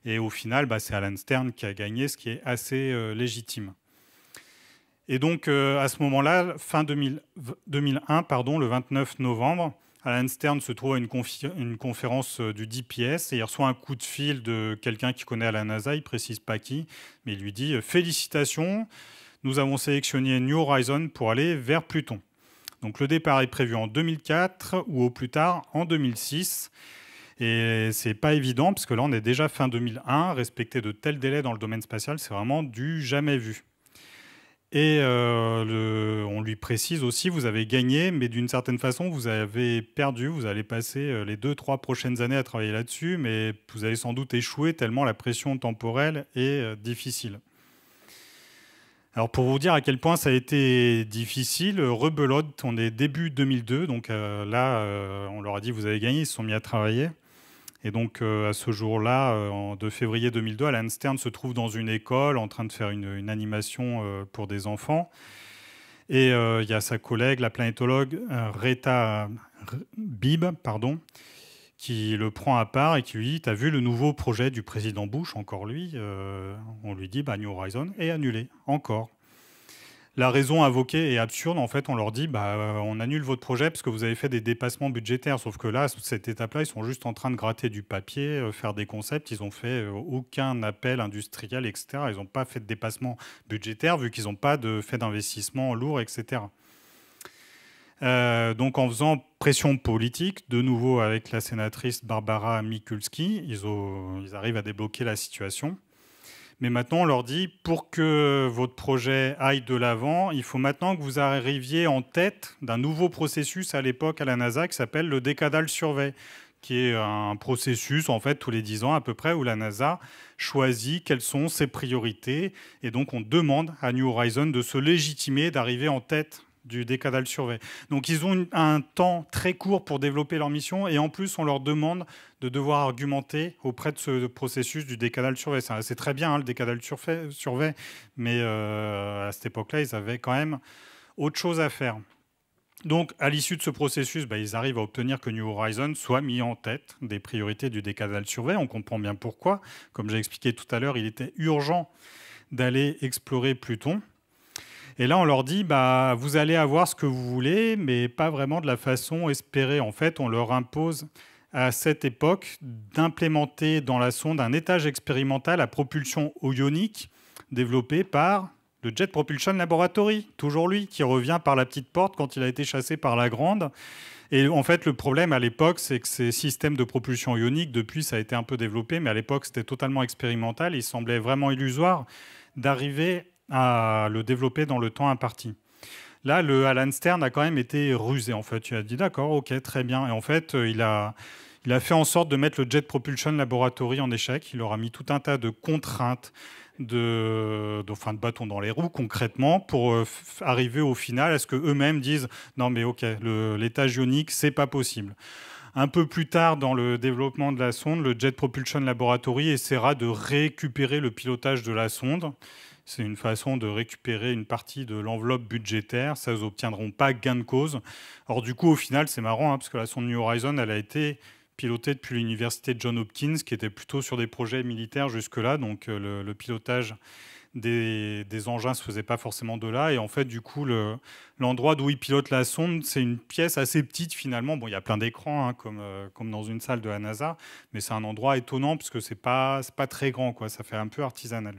Et au final, c'est Alan Stern qui a gagné, ce qui est assez légitime. Et donc, à ce moment-là, fin 2001, le 29 novembre, Alan Stern se trouve à une conférence du DPS et il reçoit un coup de fil de quelqu'un qui connaît à la NASA, il ne précise pas qui, mais il lui dit « Félicitations, nous avons sélectionné New Horizons pour aller vers Pluton ». Donc le départ est prévu en 2004 ou au plus tard en 2006. Et c'est pas évident parce que là on est déjà fin 2001, respecter de tels délais dans le domaine spatial, c'est vraiment du jamais vu. Et on lui précise aussi, vous avez gagné, mais d'une certaine façon, vous avez perdu. Vous allez passer les 2-3 prochaines années à travailler là-dessus, mais vous allez sans doute échouer tellement la pression temporelle est difficile. Alors pour vous dire à quel point ça a été difficile, rebelote, on est début 2002, donc là, on leur a dit, vous avez gagné, ils se sont mis à travailler. Et donc, à ce jour-là, de février 2002, Alan Stern se trouve dans une école en train de faire une animation pour des enfants. Et il y a sa collègue, la planétologue Reta Bibb, qui le prend à part et qui lui dit « T'as vu le nouveau projet du président Bush ?» Encore lui. On lui dit « New Horizons est annulé, encore ». La raison invoquée est absurde. En fait, on leur dit on annule votre projet parce que vous avez fait des dépassements budgétaires. Sauf que là, à cette étape-là, ils sont juste en train de gratter du papier, faire des concepts. Ils n'ont fait aucun appel industriel, etc. Ils n'ont pas fait de dépassement budgétaire vu qu'ils n'ont pas fait d'investissement lourd, etc. Donc, en faisant pression politique, de nouveau avec la sénatrice Barbara Mikulski, ils arrivent à débloquer la situation. Mais maintenant, on leur dit, pour que votre projet aille de l'avant, il faut maintenant que vous arriviez en tête d'un nouveau processus à l'époque à la NASA qui s'appelle le Decadal Survey, qui est un processus, en fait, tous les 10 ans à peu près, où la NASA choisit quelles sont ses priorités. Et donc, on demande à New Horizons de se légitimer, d'arriver en tête du Decadal Survey. Donc ils ont un temps très court pour développer leur mission et en plus on leur demande de devoir argumenter auprès de ce processus du Decadal Survey. C'est très bien le Decadal Survey, mais à cette époque-là ils avaient quand même autre chose à faire. Donc à l'issue de ce processus, ils arrivent à obtenir que New Horizons soit mis en tête des priorités du Decadal Survey. On comprend bien pourquoi. Comme j'ai expliqué tout à l'heure, il était urgent d'aller explorer Pluton. Et là, on leur dit, vous allez avoir ce que vous voulez, mais pas vraiment de la façon espérée. En fait, on leur impose à cette époque d'implémenter dans la sonde un étage expérimental à propulsion ionique développé par le Jet Propulsion Laboratory, toujours lui, qui revient par la petite porte quand il a été chassé par la grande. Et en fait, le problème à l'époque, c'est que ces systèmes de propulsion ionique, depuis, ça a été un peu développé, mais à l'époque, c'était totalement expérimental. Il semblait vraiment illusoire d'arriver à le développer dans le temps imparti. Là, le Alan Stern a quand même été rusé, en fait. Il a dit, d'accord, ok, très bien. Et en fait, il a fait en sorte de mettre le Jet Propulsion Laboratory en échec. Il leur a mis tout un tas de contraintes, de bâtons dans les roues, concrètement, pour arriver au final à ce qu'eux-mêmes disent, non mais ok, l'étage ionique, c'est pas possible. Un peu plus tard, dans le développement de la sonde, le Jet Propulsion Laboratory essaiera de récupérer le pilotage de la sonde. C'est une façon de récupérer une partie de l'enveloppe budgétaire. Ça, ils n'obtiendront pas gain de cause. Or, du coup, au final, c'est marrant, parce que la sonde New Horizons, elle a été pilotée depuis l'université de Johns Hopkins, qui était plutôt sur des projets militaires jusque-là. Donc, le pilotage des engins ne se faisait pas forcément de là. Et en fait, du coup, l'endroit d'où ils pilotent la sonde, c'est une pièce assez petite, finalement. Bon, il y a plein d'écrans, comme dans une salle de la NASA. Mais c'est un endroit étonnant, parce que c'est pas très grand, quoi. Ça fait un peu artisanal.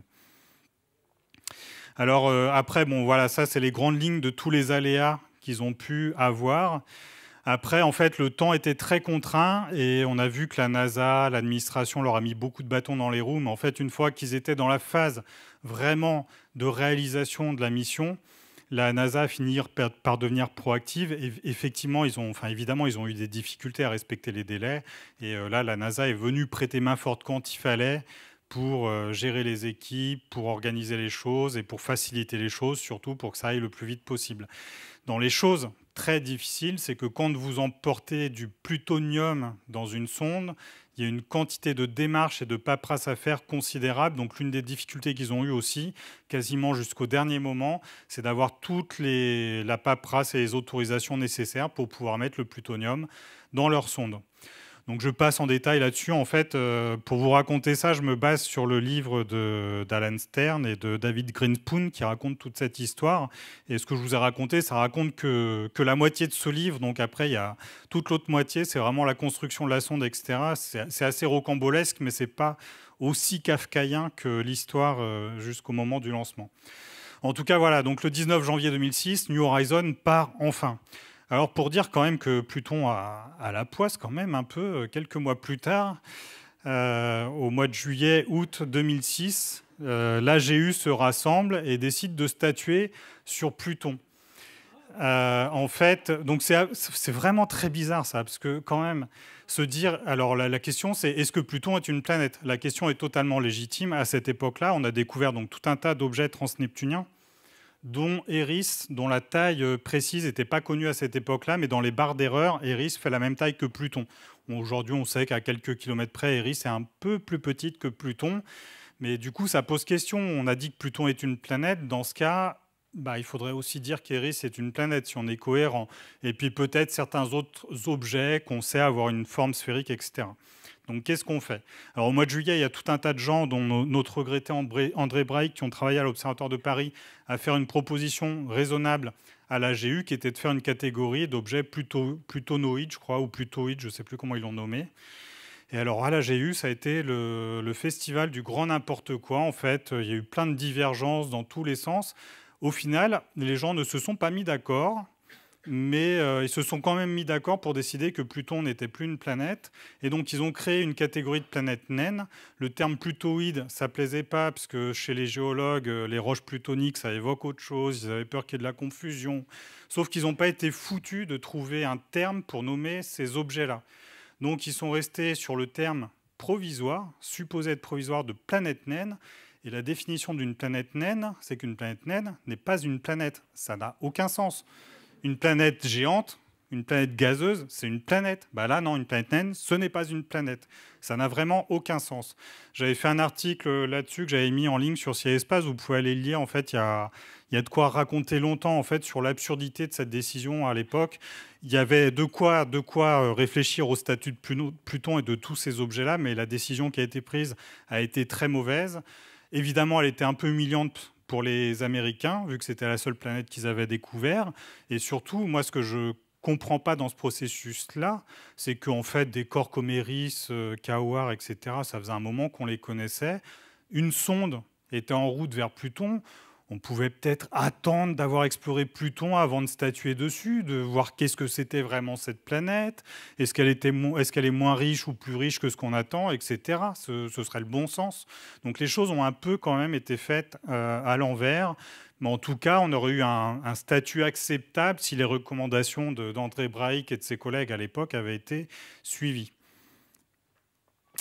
Alors après, voilà, ça c'est les grandes lignes de tous les aléas qu'ils ont pu avoir. Après, en fait, le temps était très contraint et on a vu que la NASA, l'administration leur a mis beaucoup de bâtons dans les roues. Mais en fait, une fois qu'ils étaient dans la phase vraiment de réalisation de la mission, la NASA a fini par devenir proactive. Et effectivement, évidemment, ils ont eu des difficultés à respecter les délais. Et là, la NASA est venue prêter main forte quand il fallait, pour gérer les équipes, pour organiser les choses et pour faciliter les choses, surtout pour que ça aille le plus vite possible. Dans les choses très difficiles, c'est que quand vous emportez du plutonium dans une sonde, il y a une quantité de démarches et de paperasse à faire considérable. Donc l'une des difficultés qu'ils ont eues aussi, quasiment jusqu'au dernier moment, c'est d'avoir toute la paperasse et les autorisations nécessaires pour pouvoir mettre le plutonium dans leur sonde. Donc je passe en détail là-dessus. En fait, pour vous raconter ça, je me base sur le livre d'Alan Stern et de David Grinspoon qui racontent toute cette histoire. Et ce que je vous ai raconté, ça raconte que la moitié de ce livre. Donc après, il y a toute l'autre moitié, c'est vraiment la construction de la sonde, etc. C'est assez rocambolesque, mais c'est pas aussi kafkaïen que l'histoire jusqu'au moment du lancement. En tout cas, voilà. Donc le 19 janvier 2006, New Horizons part enfin. Alors pour dire quand même que Pluton a la poisse quand même un peu, quelques mois plus tard, au mois de juillet-août 2006, l'AGU se rassemble et décide de statuer sur Pluton. En fait, donc c'est vraiment très bizarre ça, parce que quand même se dire, alors la question c'est est-ce que Pluton est une planète? La question est totalement légitime. À cette époque-là, on a découvert donc tout un tas d'objets transneptuniens, dont Eris, dont la taille précise n'était pas connue à cette époque-là, mais dans les barres d'erreur, Eris fait la même taille que Pluton. Aujourd'hui, on sait qu'à quelques kilomètres près, Eris est un peu plus petite que Pluton, mais du coup, ça pose question. On a dit que Pluton est une planète. Dans ce cas, il faudrait aussi dire qu'Eris est une planète, si on est cohérent. Et puis peut-être certains autres objets qu'on sait avoir une forme sphérique, etc. Donc, qu'est-ce qu'on fait? Alors, au mois de juillet, il y a tout un tas de gens, dont notre regretté André Breuil, qui ont travaillé à l'Observatoire de Paris, à faire une proposition raisonnable à l'AGU, qui était de faire une catégorie d'objets plutonoïdes, je crois, ou plutoïdes, je ne sais plus comment ils l'ont nommé. Et alors, à l'AGU, ça a été le festival du grand n'importe quoi. En fait, il y a eu plein de divergences dans tous les sens. Au final, les gens ne se sont pas mis d'accord, mais ils se sont quand même mis d'accord pour décider que Pluton n'était plus une planète. Et donc, ils ont créé une catégorie de planètes naines. Le terme plutoïde, ça ne plaisait pas, parce que chez les géologues, les roches plutoniques, ça évoque autre chose. Ils avaient peur qu'il y ait de la confusion. Sauf qu'ils n'ont pas été foutus de trouver un terme pour nommer ces objets-là. Donc, ils sont restés sur le terme provisoire, supposé être provisoire, de planète naine. Et la définition d'une planète naine, c'est qu'une planète naine n'est pas une planète. Ça n'a aucun sens. Une planète géante, une planète gazeuse, c'est une planète. Là, non, une planète naine, ce n'est pas une planète. Ça n'a vraiment aucun sens. J'avais fait un article là-dessus que j'avais mis en ligne sur Ciel Espace. Vous pouvez aller le lire. En fait, il y a de quoi raconter longtemps en fait, sur l'absurdité de cette décision à l'époque. Il y avait de quoi réfléchir au statut de Pluton et de tous ces objets-là, mais la décision qui a été prise a été très mauvaise. Évidemment, elle était un peu humiliante pour les Américains, vu que c'était la seule planète qu'ils avaient découvert. Et surtout, moi, ce que je comprends pas dans ce processus-là, c'est qu'en fait, des corps comme Eris, Kawar, etc., ça faisait un moment qu'on les connaissait. Une sonde était en route vers Pluton. On pouvait peut-être attendre d'avoir exploré Pluton avant de statuer dessus, de voir qu'est-ce que c'était vraiment cette planète, est-ce qu'elle est moins riche ou plus riche que ce qu'on attend, etc. Ce serait le bon sens. Donc les choses ont un peu quand même été faites à l'envers. Mais en tout cas, on aurait eu un statut acceptable si les recommandations d'André Breuil et de ses collègues à l'époque avaient été suivies.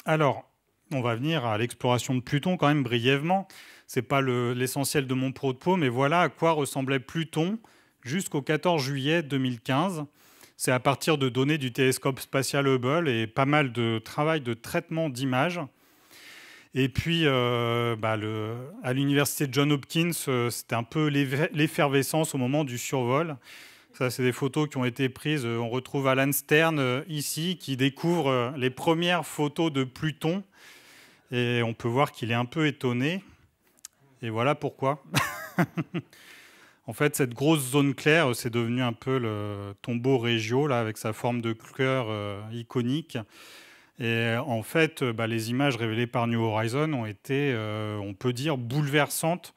Alors, on va venir à l'exploration de Pluton quand même brièvement. Ce n'est pas l'essentiel de mon propos, mais voilà à quoi ressemblait Pluton jusqu'au 14 juillet 2015. C'est à partir de données du télescope spatial Hubble et pas mal de travail de traitement d'images. Et puis, à l'université Johns Hopkins, c'était un peu l'effervescence au moment du survol. Ça, c'est des photos qui ont été prises. On retrouve Alan Stern ici, qui découvre les premières photos de Pluton. Et on peut voir qu'il est un peu étonné. Et voilà pourquoi. En fait, cette grosse zone claire, c'est devenu un peu le tombeau Regio, là, avec sa forme de cœur iconique. Et en fait, les images révélées par New Horizons ont été, on peut dire, bouleversantes.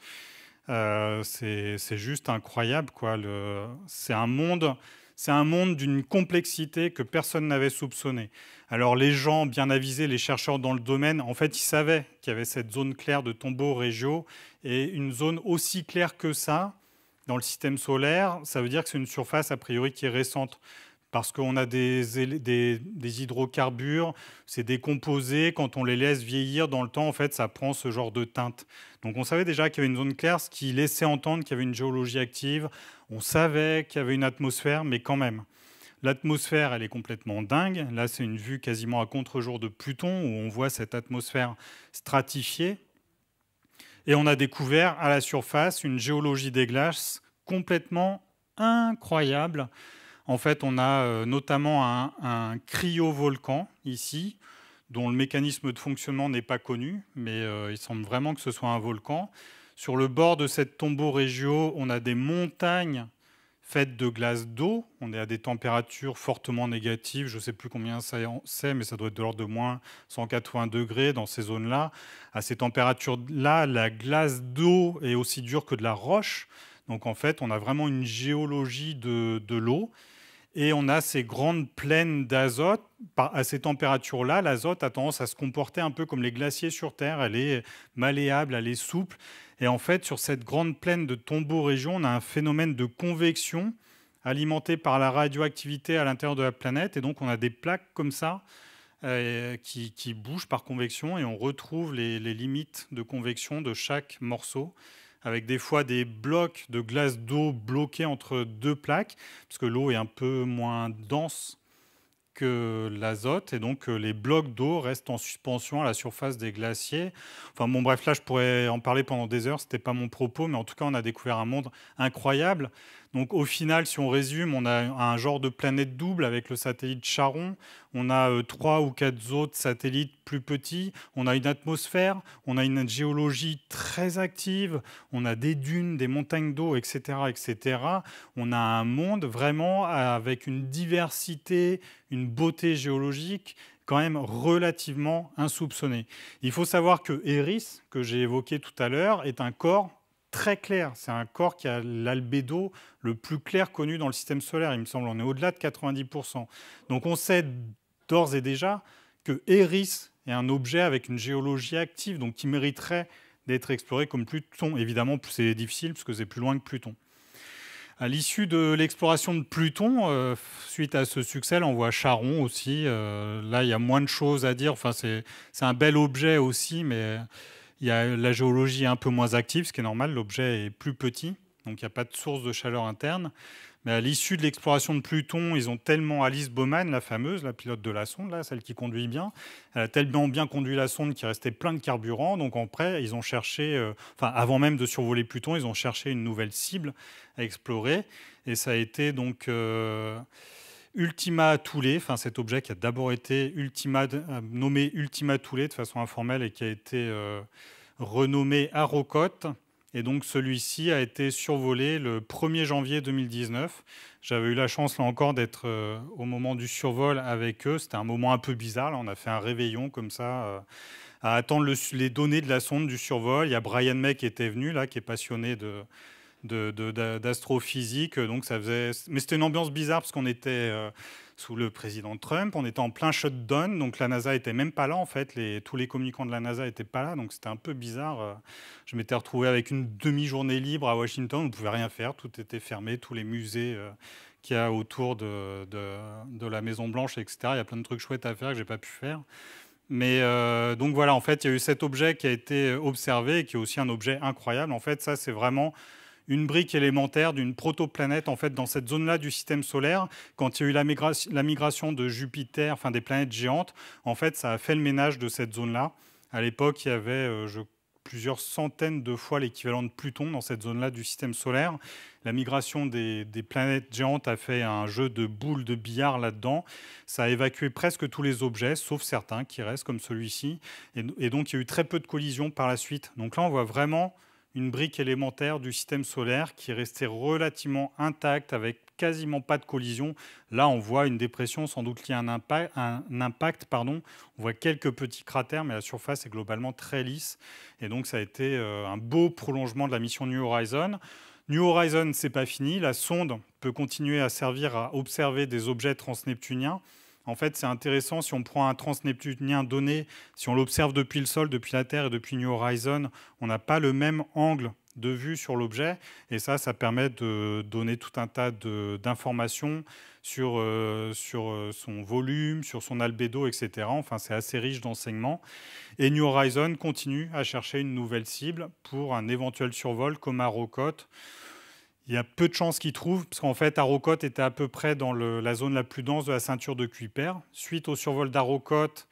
C'est juste incroyable, quoi. C'est un monde d'une complexité que personne n'avait soupçonné. Alors les gens bien avisés, les chercheurs dans le domaine, en fait, ils savaient qu'il y avait cette zone claire de tombeau Regio et une zone aussi claire que ça dans le système solaire. Ça veut dire que c'est une surface a priori qui est récente, parce qu'on a des hydrocarbures, c'est décomposé. Quand on les laisse vieillir dans le temps, en fait, ça prend ce genre de teinte. Donc on savait déjà qu'il y avait une zone claire, ce qui laissait entendre qu'il y avait une géologie active. On savait qu'il y avait une atmosphère, mais quand même. L'atmosphère, elle est complètement dingue. Là, c'est une vue quasiment à contre-jour de Pluton, où on voit cette atmosphère stratifiée. Et on a découvert à la surface une géologie des glaces complètement incroyable. En fait, on a notamment un cryovolcan ici, dont le mécanisme de fonctionnement n'est pas connu, mais il semble vraiment que ce soit un volcan. Sur le bord de cette tombeau régio, on a des montagnes faites de glace d'eau. On est à des températures fortement négatives. Je ne sais plus combien c'est, mais ça doit être de l'ordre de moins 180 degrés dans ces zones-là. À ces températures-là, la glace d'eau est aussi dure que de la roche. Donc en fait, on a vraiment une géologie de l'eau. Et on a ces grandes plaines d'azote. À ces températures-là, l'azote a tendance à se comporter un peu comme les glaciers sur Terre. Elle est malléable, elle est souple. Et en fait, sur cette grande plaine de Tombeau-Région, on a un phénomène de convection alimenté par la radioactivité à l'intérieur de la planète. Et donc, on a des plaques comme ça qui bougent par convection. Et on retrouve les limites de convection de chaque morceau, avec des fois des blocs de glace d'eau bloqués entre deux plaques, parce que l'eau est un peu moins dense que l'azote, et donc les blocs d'eau restent en suspension à la surface des glaciers. Enfin bon, bref, là je pourrais en parler pendant des heures, c'était pas mon propos, mais en tout cas on a découvert un monde incroyable. Donc au final, si on résume, on a un genre de planète double avec le satellite Charon, on a 3 ou 4 autres satellites plus petits, on a une atmosphère, on a une géologie très active, on a des dunes, des montagnes d'eau, etc., etc. On a un monde vraiment avec une diversité, une beauté géologique quand même relativement insoupçonnée. Il faut savoir que Eris, que j'ai évoqué tout à l'heure, est un corps très clair. C'est un corps qui a l'albédo le plus clair connu dans le système solaire, il me semble. On est au-delà de 90%. Donc on sait d'ores et déjà que Eris est un objet avec une géologie active, donc qui mériterait d'être exploré comme Pluton. Évidemment, c'est difficile parce que c'est plus loin que Pluton. À l'issue de l'exploration de Pluton, suite à ce succès, là, on voit Charon aussi. Là, il y a moins de choses à dire. Enfin, c'est un bel objet aussi, mais il y a la géologie un peu moins active, ce qui est normal. L'objet est plus petit, donc il n'y a pas de source de chaleur interne. Mais à l'issue de l'exploration de Pluton, ils ont tellement Alice Bowman, la fameuse, la pilote de la sonde, là, celle qui conduit bien, elle a tellement bien conduit la sonde qu'il restait plein de carburant. Donc après, ils ont cherché, avant même de survoler Pluton, ils ont cherché une nouvelle cible à explorer. Et ça a été donc Ultima Thule, cet objet qui a d'abord été nommé Ultima Thule de façon informelle et qui a été renommé Arrokoth. Et donc celui-ci a été survolé le 1er janvier 2019. J'avais eu la chance là encore d'être au moment du survol avec eux. C'était un moment un peu bizarre. Là, on a fait un réveillon comme ça à attendre les données de la sonde du survol. Il y a Brian May qui était venu là, qui est passionné d'astrophysique. Donc ça faisait... Mais c'était une ambiance bizarre parce qu'on était sous le président Trump, on était en plein shutdown, donc la NASA était même pas là en fait, tous les communicants de la NASA étaient pas là, donc c'était un peu bizarre. Je m'étais retrouvé avec une demi-journée libre à Washington, on ne pouvait rien faire, tout était fermé, tous les musées qu'il y a autour de la Maison Blanche, etc. Il y a plein de trucs chouettes à faire que j'ai pas pu faire. Mais donc voilà, en fait, il y a eu cet objet qui a été observé et qui est aussi un objet incroyable. En fait, ça, c'est vraiment une brique élémentaire d'une protoplanète en fait dans cette zone-là du système solaire. Quand il y a eu la migration de Jupiter, des planètes géantes, en fait, ça a fait le ménage de cette zone-là. À l'époque, il y avait plusieurs centaines de fois l'équivalent de Pluton dans cette zone-là du système solaire. La migration des planètes géantes a fait un jeu de boules de billard là-dedans. Ça a évacué presque tous les objets, sauf certains qui restent comme celui-ci. Et donc, il y a eu très peu de collisions par la suite. Donc là, on voit vraiment une brique élémentaire du système solaire qui est restée relativement intacte avec quasiment pas de collision. Là, on voit une dépression sans doute liée à un impact. On voit quelques petits cratères, mais la surface est globalement très lisse. Et donc, ça a été un beau prolongement de la mission New Horizons. New Horizons, c'est pas fini. La sonde peut continuer à servir à observer des objets transneptuniens. En fait, c'est intéressant, si on prend un transneptunien donné, si on l'observe depuis le sol, depuis la Terre et depuis New Horizons, on n'a pas le même angle de vue sur l'objet. Et ça permet de donner tout un tas d'informations sur son volume, sur son albédo, etc. Enfin, c'est assez riche d'enseignements. Et New Horizons continue à chercher une nouvelle cible pour un éventuel survol comme Arrokoth. Il y a peu de chances qu'ils trouvent, parce qu'en fait, Arrokoth était à peu près dans la zone la plus dense de la ceinture de Kuiper. Suite au survol d'Arrokoth,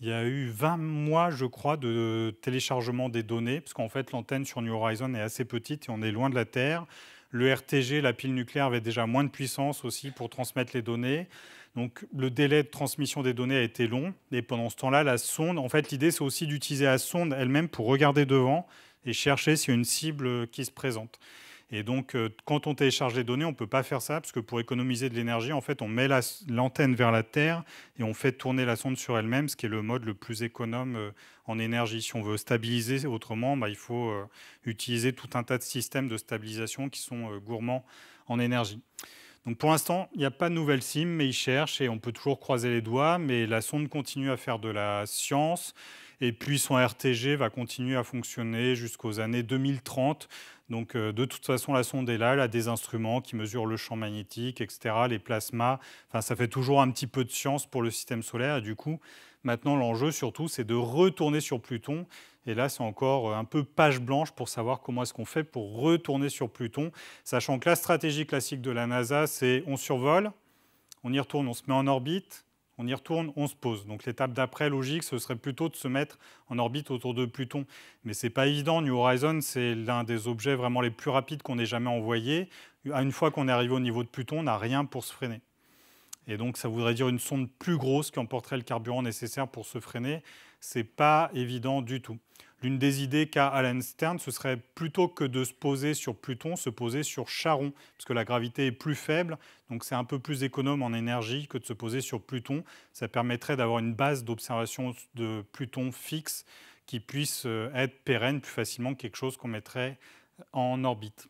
il y a eu 20 mois, je crois, de téléchargement des données, parce qu'en fait, l'antenne sur New Horizons est assez petite et on est loin de la Terre. Le RTG, la pile nucléaire, avait déjà moins de puissance aussi pour transmettre les données. Donc le délai de transmission des données a été long. Et pendant ce temps-là, la sonde, en fait, l'idée, c'est aussi d'utiliser la sonde elle-même pour regarder devant et chercher s'il y a une cible qui se présente. Et donc, quand on télécharge les données, on ne peut pas faire ça, parce que pour économiser de l'énergie, en fait, on met l'antenne vers la Terre et on fait tourner la sonde sur elle-même, ce qui est le mode le plus économe en énergie. Si on veut stabiliser autrement, il faut utiliser tout un tas de systèmes de stabilisation qui sont gourmands en énergie. Donc pour l'instant, il n'y a pas de nouvelle CIM, mais ils cherchent et on peut toujours croiser les doigts, mais la sonde continue à faire de la science. Et puis son RTG va continuer à fonctionner jusqu'aux années 2030. Donc de toute façon, la sonde est là, elle a des instruments qui mesurent le champ magnétique, etc., les plasmas. Enfin, ça fait toujours un petit peu de science pour le système solaire. Et du coup, maintenant, l'enjeu surtout, c'est de retourner sur Pluton. Et là, c'est encore un peu page blanche pour savoir comment est-ce qu'on fait pour retourner sur Pluton, sachant que la stratégie classique de la NASA, c'est on survole, on y retourne, on se met en orbite, on y retourne, on se pose. Donc l'étape d'après, logique, ce serait plutôt de se mettre en orbite autour de Pluton. Mais ce n'est pas évident. New Horizons, c'est l'un des objets vraiment les plus rapides qu'on ait jamais envoyé. Une fois qu'on est arrivé au niveau de Pluton, on n'a rien pour se freiner. Et donc ça voudrait dire une sonde plus grosse qui emporterait le carburant nécessaire pour se freiner. Ce n'est pas évident du tout. L'une des idées qu'a Alan Stern, ce serait plutôt que de se poser sur Pluton, se poser sur Charon, parce que la gravité est plus faible, donc c'est un peu plus économe en énergie que de se poser sur Pluton. Ça permettrait d'avoir une base d'observation de Pluton fixe qui puisse être pérenne plus facilement que quelque chose qu'on mettrait en orbite.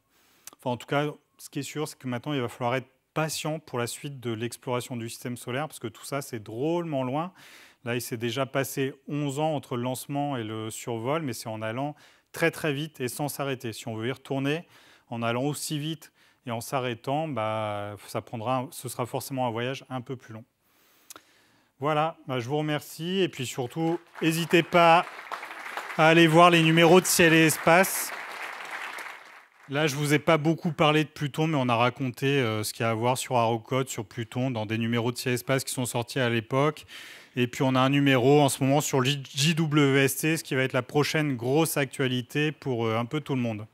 Enfin, en tout cas, ce qui est sûr, c'est que maintenant, il va falloir être patient pour la suite de l'exploration du système solaire, parce que tout ça, c'est drôlement loin. Là, il s'est déjà passé 11 ans entre le lancement et le survol, mais c'est en allant très très vite et sans s'arrêter. Si on veut y retourner, en allant aussi vite et en s'arrêtant, ce sera forcément un voyage un peu plus long. Voilà, je vous remercie. Et puis surtout, n'hésitez pas à aller voir les numéros de Ciel et Espace. Là, je ne vous ai pas beaucoup parlé de Pluton, mais on a raconté ce qu'il y a à voir sur Arrokoth, sur Pluton, dans des numéros de Ciel et Espace qui sont sortis à l'époque. Et puis, on a un numéro en ce moment sur JWST, ce qui va être la prochaine grosse actualité pour un peu tout le monde.